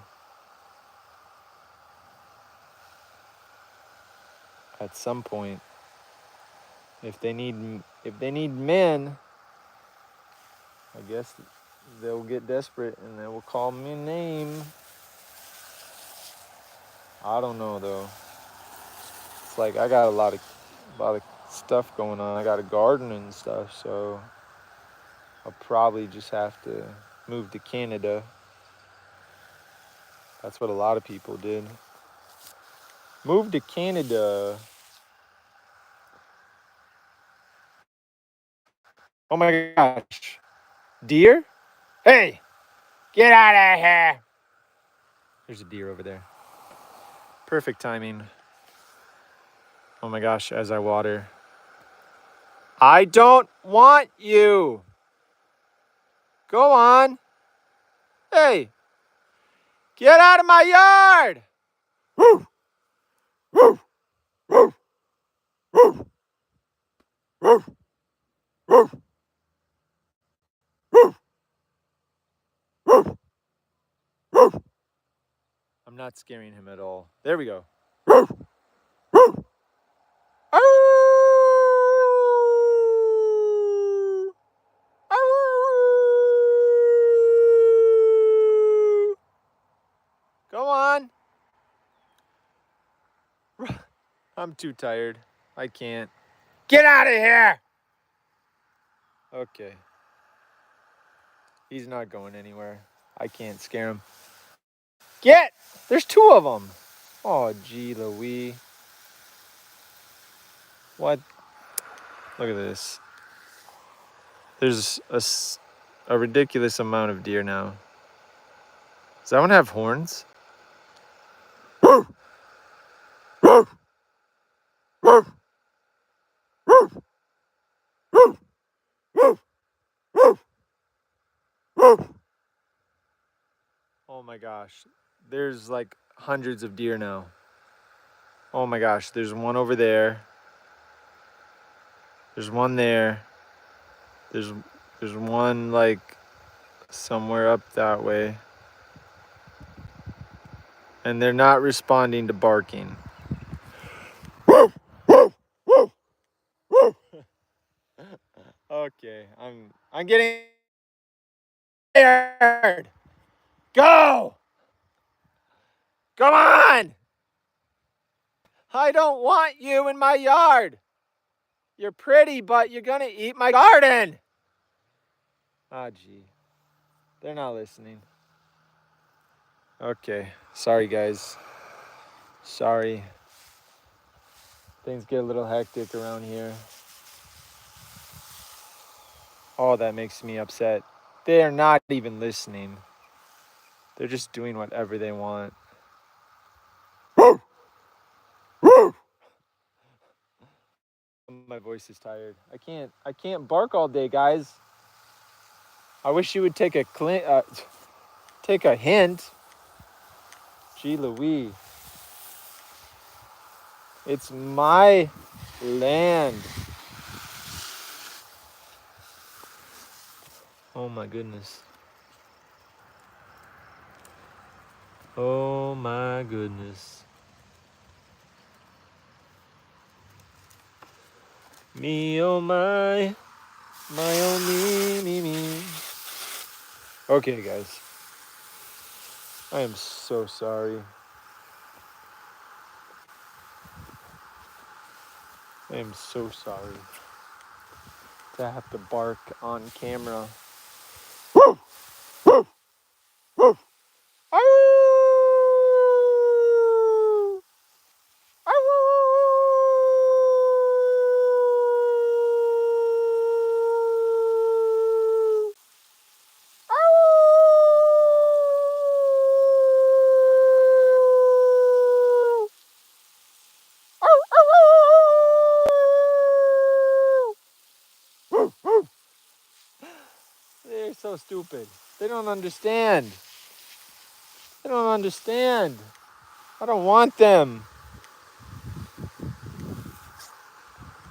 at some point. If they need men, I guess they'll get desperate and they will call me a name. I don't know though. It's like I got a lot of stuff going on. I got a garden and stuff, so I'll probably just have to move to Canada. That's what a lot of people did. Move to Canada. Oh my gosh. Deer? Hey, get out of here. There's a deer over there. Perfect timing. Oh my gosh, as I water. I don't want you. Go on. Hey, get out of my yard. Woo, woo, woo, woo, woo, woo, woo, woo, woo. I'm not scaring him at all. There we go. Woo, woo. Ow! Ow! Go on. I'm too tired. I can't. Get out of here. Okay. He's not going anywhere. I can't scare him. Get! There's two of them. Oh, gee Louie. What? Look at this. There's a ridiculous amount of deer now. Does that one have horns? Oh my gosh. There's like hundreds of deer now. Oh my gosh. There's one over there. There's one there. There's one like somewhere up that way. And they're not responding to barking. Okay, I'm getting tired. Go! Come on! I don't want you in my yard. You're pretty, but you're gonna eat my garden. Ah, gee. They're not listening. Okay, sorry guys. Sorry. Things get a little hectic around here. Oh, that makes me upset. They're not even listening. They're just doing whatever they want. My voice is tired. I can't bark all day, guys. I wish you would take a hint. Gee Louise. It's my land. Oh my goodness. Oh my goodness. Me oh my oh me. Okay guys. I am so sorry. I am so sorry to have to bark on camera. Woo! Woo! Woo! Ow! so stupid. They don't understand. They don't understand. I don't want them.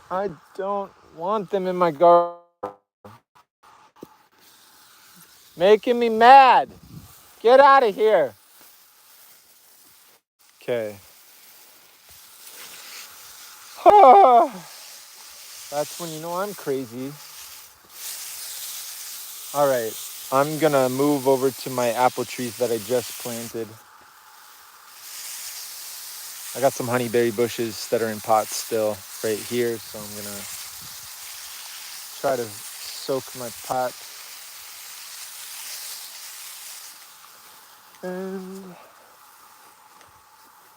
I don't want them in my garden. Making me mad. Get out of here. Okay. That's when you know I'm crazy. All right. I'm going to move over to my apple trees that I just planted. I got some honeyberry bushes that are in pots still right here, so I'm going to try to soak my pot. And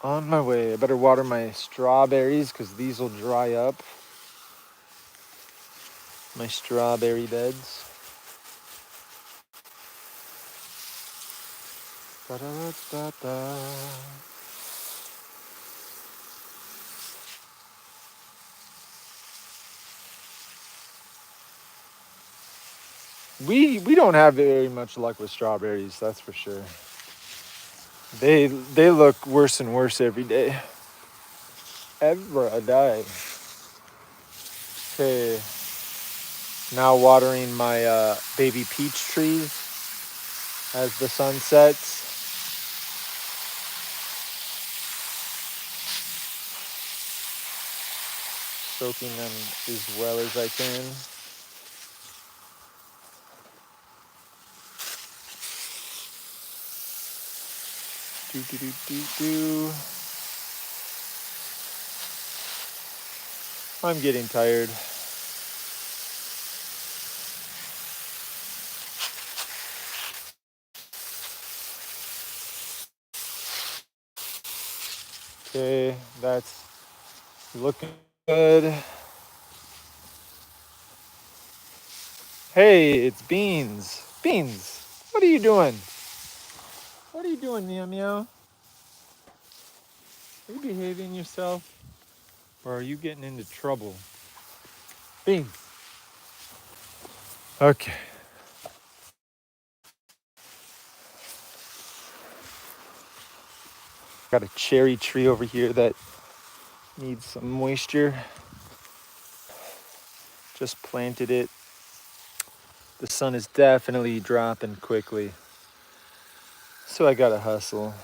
on my way. I better water my strawberries because these will dry up. My strawberry beds. Ba-da-da-da-da. We don't have very much luck with strawberries, that's for sure. They look worse and worse every day. Every day. Okay. Now watering my baby peach trees as the sun sets. Soaking them as well as I can. Do. I'm getting tired. Okay, that's looking good. Hey, it's Beans. Beans, what are you doing? What are you doing, Meow Meow? Are you behaving yourself? Or are you getting into trouble? Beans. Okay. Got a cherry tree over here that needs some moisture. Just planted it. The sun is definitely dropping quickly. So I gotta hustle.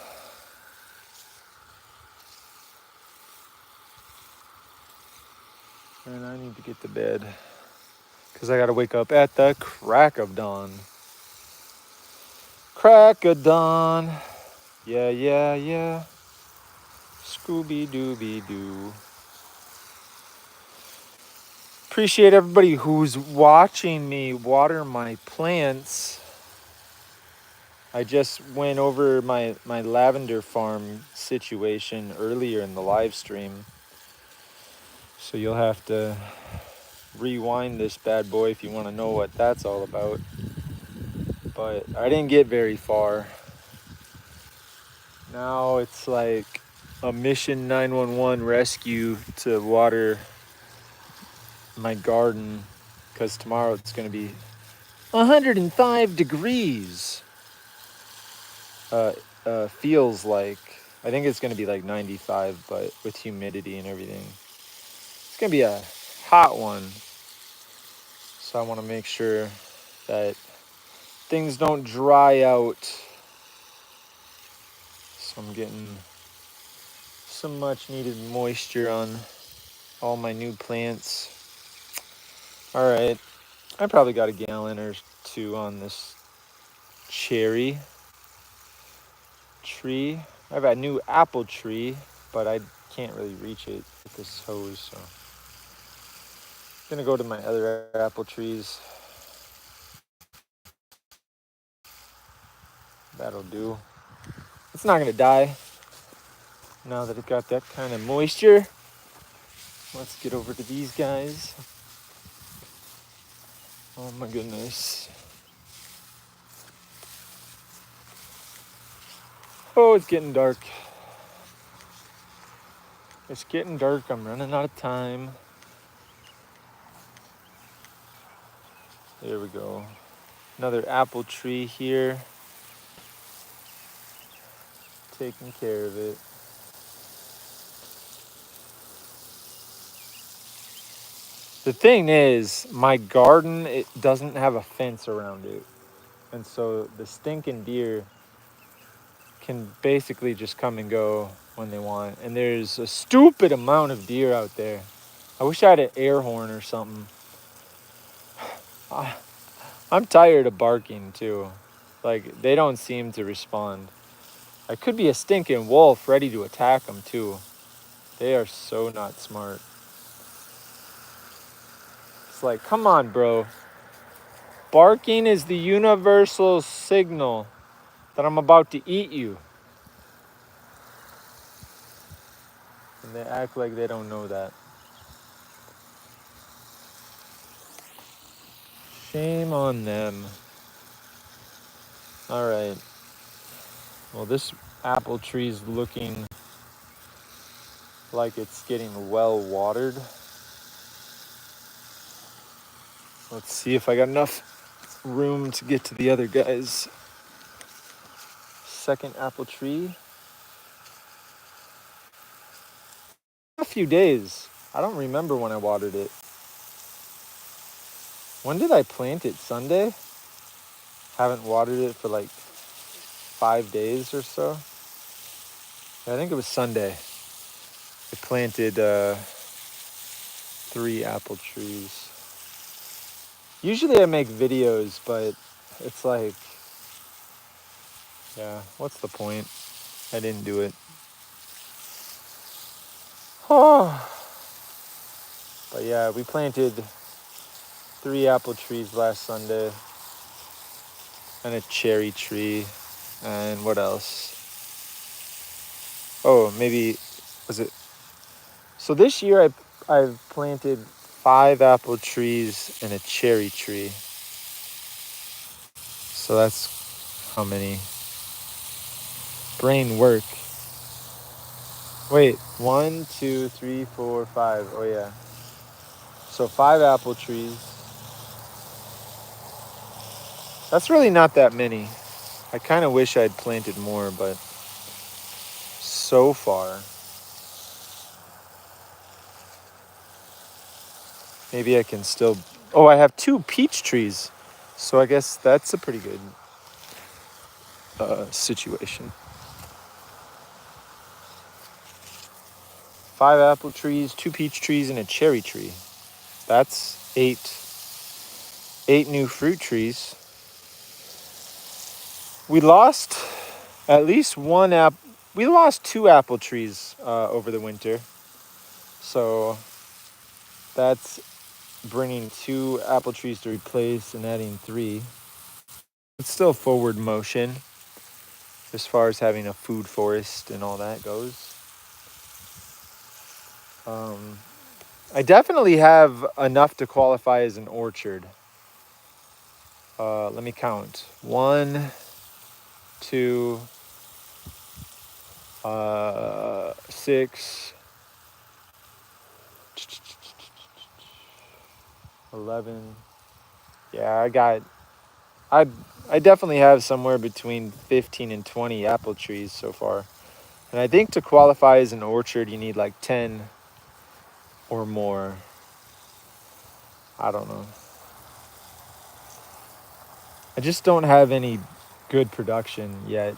And I need to get to bed. Because I gotta wake up at the crack of dawn. Crack of dawn. Yeah, yeah, yeah. Scooby-Dooby-Doo. Appreciate everybody who's watching me water my plants. I just went over my lavender farm situation earlier in the live stream. So you'll have to rewind this bad boy if you want to know what that's all about. But I didn't get very far. Now it's like a mission 911 rescue to water my garden because tomorrow it's going to be 105 degrees. Feels like, I think it's going to be like 95, but with humidity and everything. It's going to be a hot one. So I want to make sure that things don't dry out. So I'm getting some much needed moisture on all my new plants. All right, I probably got a gallon or two on this cherry tree. I have a new apple tree, but I can't really reach it with this hose, so I'm gonna go to my other apple trees. That'll do. It's not gonna die now that it got that kind of moisture. Let's get over to these guys. Oh my goodness. Oh, it's getting dark. It's getting dark. I'm running out of time. There we go. Another apple tree here. Taking care of it. The thing is, my garden, it doesn't have a fence around it. And so the stinking deer can basically just come and go when they want. And there's a stupid amount of deer out there. I wish I had an air horn or something. I'm tired of barking too. Like, they don't seem to respond. I could be a stinking wolf ready to attack them too. They are so not smart. It's like, come on, bro. Barking is the universal signal that I'm about to eat you. And they act like they don't know that. Shame on them. All right. Well, this apple tree's looking like it's getting well watered. Let's see if I got enough room to get to the other guy's second apple tree. A few days. I don't remember when I watered it. When did I plant it? Sunday? Haven't watered it for like 5 days or so. I think it was Sunday. I planted 3 apple trees. Usually I make videos, but it's like, yeah, what's the point? I didn't do it. Oh. But yeah, we planted 3 apple trees last Sunday. And a cherry tree. And what else? Oh, maybe, was it? So this year I've planted 5 apple trees and a cherry tree. So that's how many? Brain work. Wait, 1, 2, 3, 4, 5. Oh yeah. So 5 apple trees. That's really not that many. I kind of wish I'd planted more, but so far. Maybe I can still... Oh, I have 2 peach trees. So I guess that's a pretty good situation. 5 apple trees, 2 peach trees, and a cherry tree. That's 8 new fruit trees. We lost at least one we lost 2 apple trees over the winter. So that's bringing 2 apple trees to replace and adding 3. It's still forward motion as far as having a food forest and all that goes. I definitely have enough to qualify as an orchard. Let me count. 1, 2, 6, 11. Yeah, I definitely have somewhere between 15 and 20 apple trees so far. And I think to qualify as an orchard, you need like 10 or more. I don't know. I just don't have any good production yet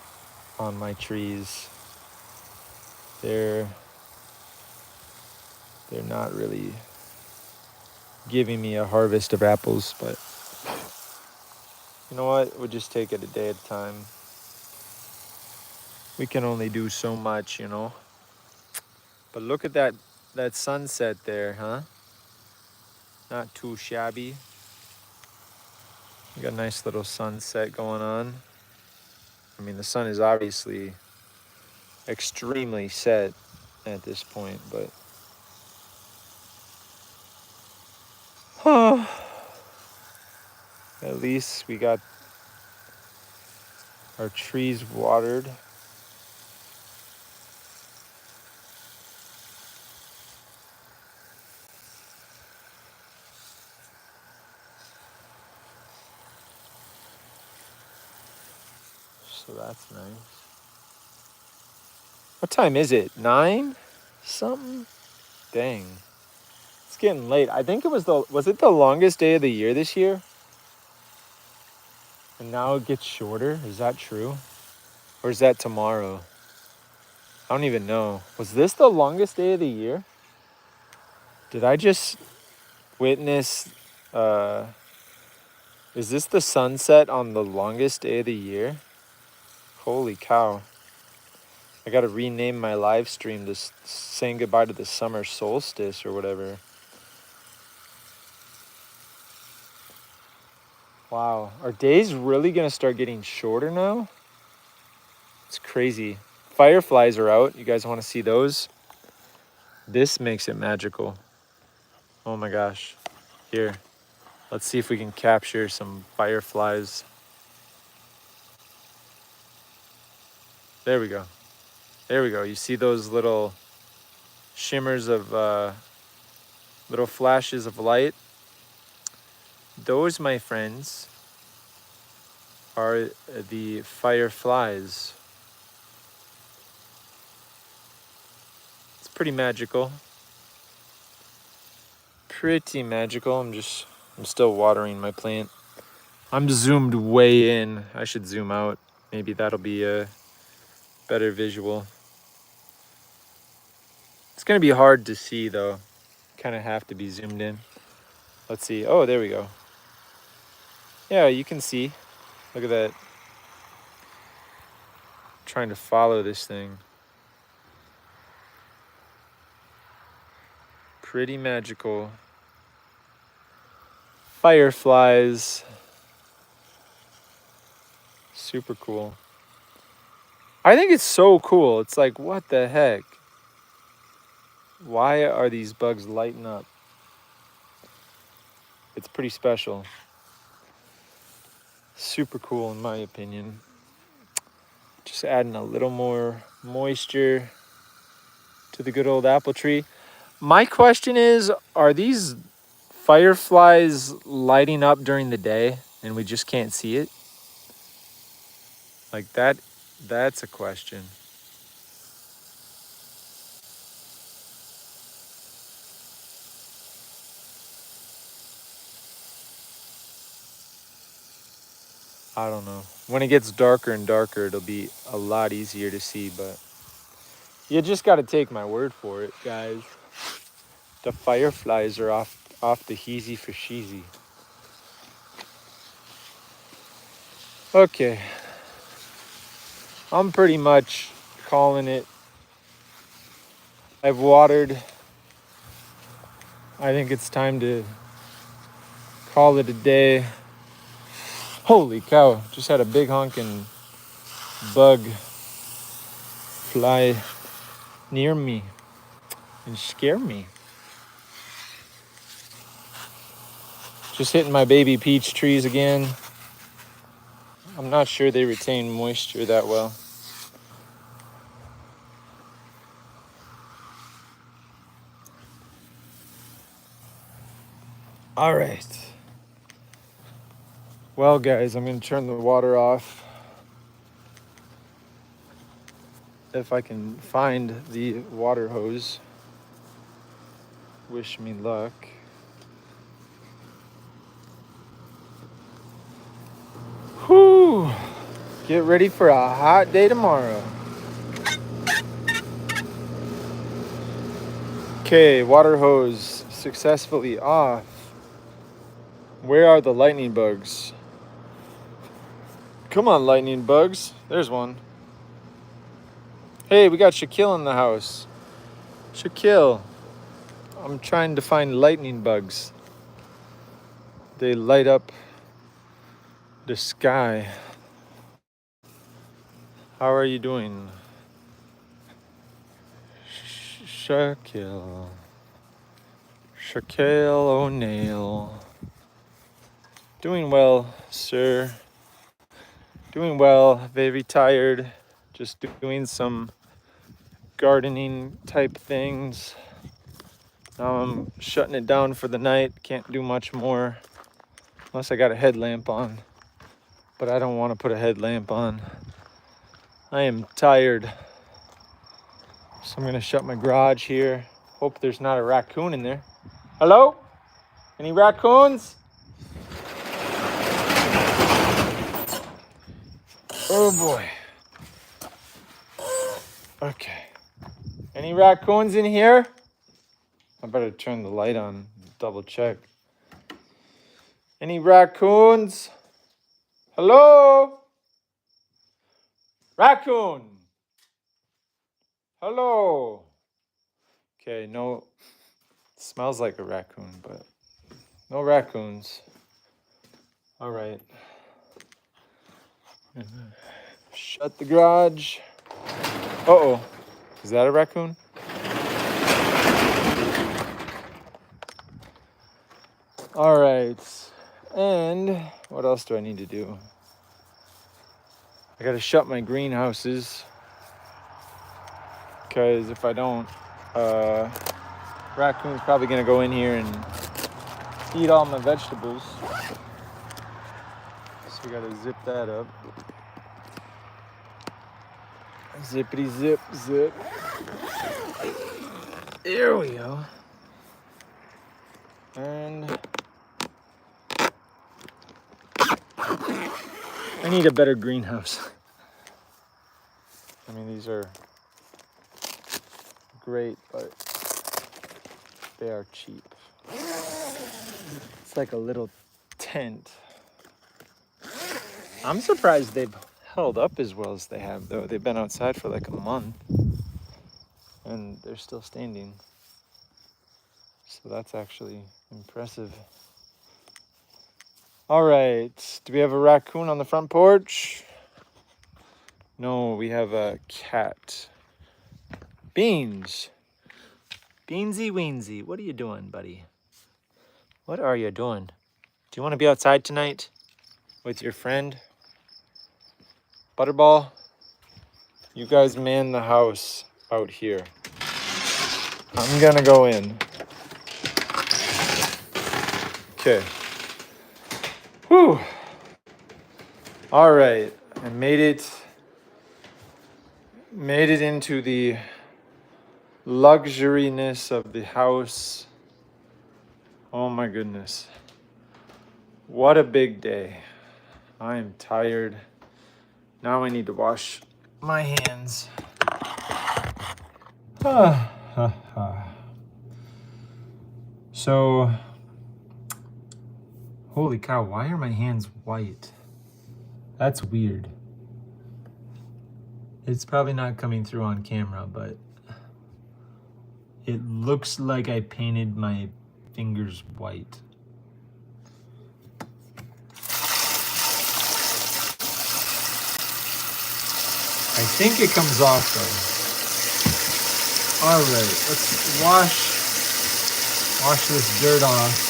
on my trees. They're not really giving me a harvest of apples, but you know what? We'll just take it a day at a time. We can only do so much, you know. But look at that sunset there, huh? Not too shabby. We got a nice little sunset going on. I mean, the sun is obviously extremely set at this point, but at least we got our trees watered. That's nice. What time is it? 9 something? Dang. It's getting late. I think was it the longest day of the year this year? And now it gets shorter? Is that true? Or is that tomorrow? I don't even know. Was this the longest day of the year? Did I just witness, is this the sunset on the longest day of the year? Holy cow. I gotta rename my live stream to saying goodbye to the summer solstice or whatever. Wow, are days really gonna start getting shorter now? It's crazy. Fireflies are out. You guys wanna see those? This makes it magical. Oh my gosh. Here, let's see if we can capture some fireflies. There we go. There we go. You see those little shimmers of, little flashes of light? Those, my friends, are the fireflies. It's pretty magical. Pretty magical. I'm still watering my plant. I'm zoomed way in. I should zoom out. Maybe that'll be a better visual. It's gonna be hard to see though. Kind of have to be zoomed in. Let's see. Oh, there we go. Yeah, you can see. Look at that. Trying to follow this thing. Pretty magical. Fireflies. Super cool. I think it's so cool. It's like, what the heck? Why are these bugs lighting up? It's pretty special. Super cool in my opinion. Just adding a little more moisture to the good old apple tree. My question is, are these fireflies lighting up during the day and we just can't see it? Like that's a question. I don't know. When it gets darker and darker, it'll be a lot easier to see, but you just got to take my word for it, guys. The fireflies are off the heezy for sheezy. Okay. I'm pretty much calling it. I've watered. I think it's time to call it a day. Holy cow, just had a big honking bug fly near me and scare me. Just hitting my baby peach trees again. I'm not sure they retain moisture that well. All right. Well, guys, I'm going to turn the water off. If I can find the water hose. Wish me luck. Whew. Get ready for a hot day tomorrow. Okay, water hose successfully off. Where are the lightning bugs? Come on, lightning bugs. There's one. Hey, we got Shaquille in the house. Shaquille, I'm trying to find lightning bugs. They light up the sky. How are you doing? Shaquille O'Neal. Doing well, sir. Doing well, very tired. Just doing some gardening type things. Now I'm shutting it down for the night. Can't do much more unless I got a headlamp on. But I don't want to put a headlamp on. I am tired. So I'm gonna shut my garage here. Hope there's not a raccoon in there. Hello? Any raccoons? Oh boy. Okay. Any raccoons in here? I better turn the light on, double check. Any raccoons? Hello? Raccoon! Hello? Okay, no, it smells like a raccoon, but no raccoons. All right. Shut the garage. Uh-oh. Is that a raccoon? All right. And what else do I need to do? I gotta shut my greenhouses, because if I don't, raccoon's probably gonna go in here and eat all my vegetables. So we gotta zip that up. Zippity zip zip. There we go. And I need a better greenhouse. I mean, these are great, but they are cheap. It's like a little tent. I'm surprised they've held up as well as they have, though. They've been outside for like a month and they're still standing. So that's actually impressive. All right, do we have a raccoon on the front porch? No, we have a cat. Beans. Beansy Weensy, what are you doing, buddy? What are you doing? Do you want to be outside tonight with your friend? Butterball? You guys man the house out here. I'm gonna go in. Okay. Whew. All right, I made it into the luxuriness of the house. Oh my goodness. What a big day. I am tired. Now I need to wash my hands. So, holy cow, why are my hands white? That's weird. It's probably not coming through on camera, but it looks like I painted my fingers white. I think it comes off though. All right, let's wash this dirt off.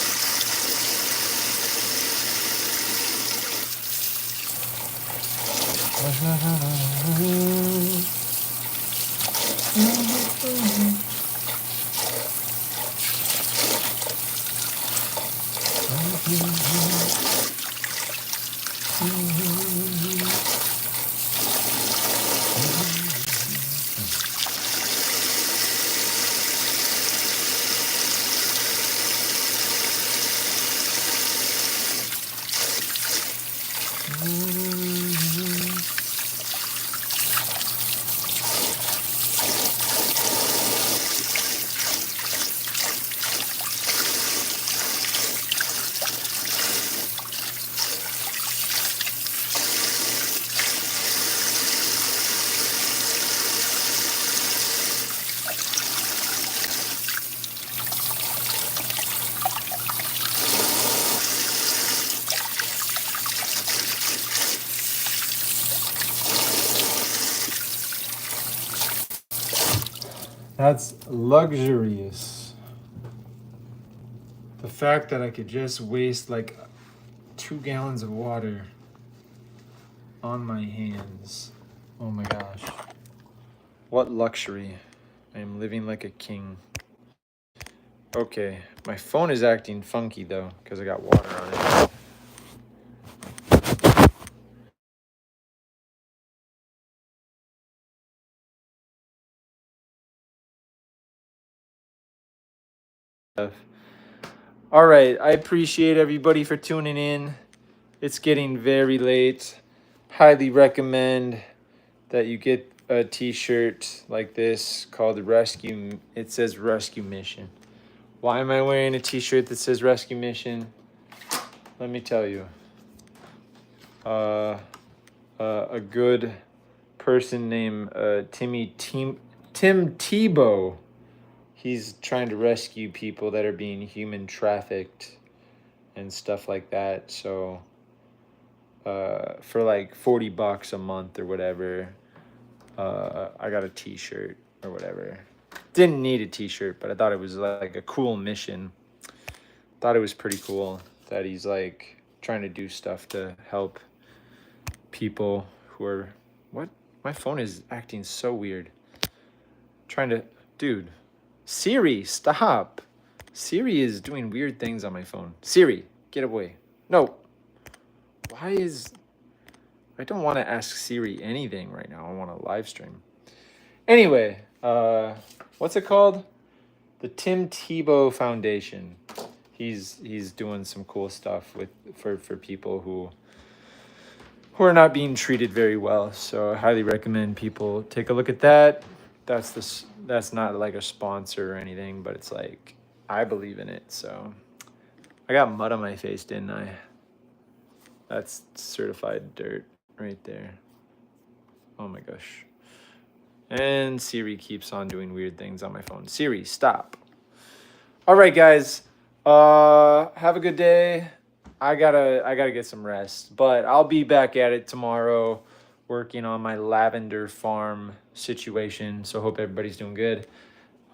That's luxurious. The fact that I could just waste like 2 gallons of water on my hands. Oh my gosh. What luxury. I am living like a king. Okay, my phone is acting funky though, because I got water on it. All right, I appreciate everybody for tuning in. It's getting very late. Highly recommend that you get a t-shirt like this called Rescue. It says Rescue Mission. Why am I wearing a t-shirt that says Rescue Mission? Let me tell you. A good person named Tim Tebow. He's trying to rescue people that are being human trafficked and stuff like that. So for like $40 a month or whatever, I got a t-shirt or whatever. Didn't need a t-shirt, but I thought it was like a cool mission. Thought it was pretty cool that he's like trying to do stuff to help people who are, what? My phone is acting so weird. Trying to, dude, Siri, stop. Siri is doing weird things on my phone. Siri, get away. No. Why is, I don't want to ask Siri anything right now. I want to live stream. Anyway, what's it called? The Tim Tebow Foundation. He's doing some cool stuff for people who are not being treated very well. So I highly recommend people take a look at that. That's not like a sponsor or anything, but it's like I believe in it. So I got mud on my face, didn't I? That's certified dirt right there. Oh my gosh. And Siri keeps on doing weird things on my phone. Siri, stop. All right, guys. Have a good day. I gotta get some rest, but I'll be back at it tomorrow, working on my lavender farm situation. So hope everybody's doing good.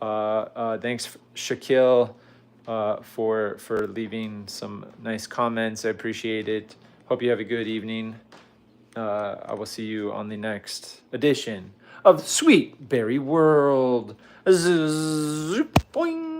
Thanks, Shaquille, for leaving some nice comments. I appreciate it. Hope you have a good evening. I will see you on the next edition of Sweet Berry World. Boing.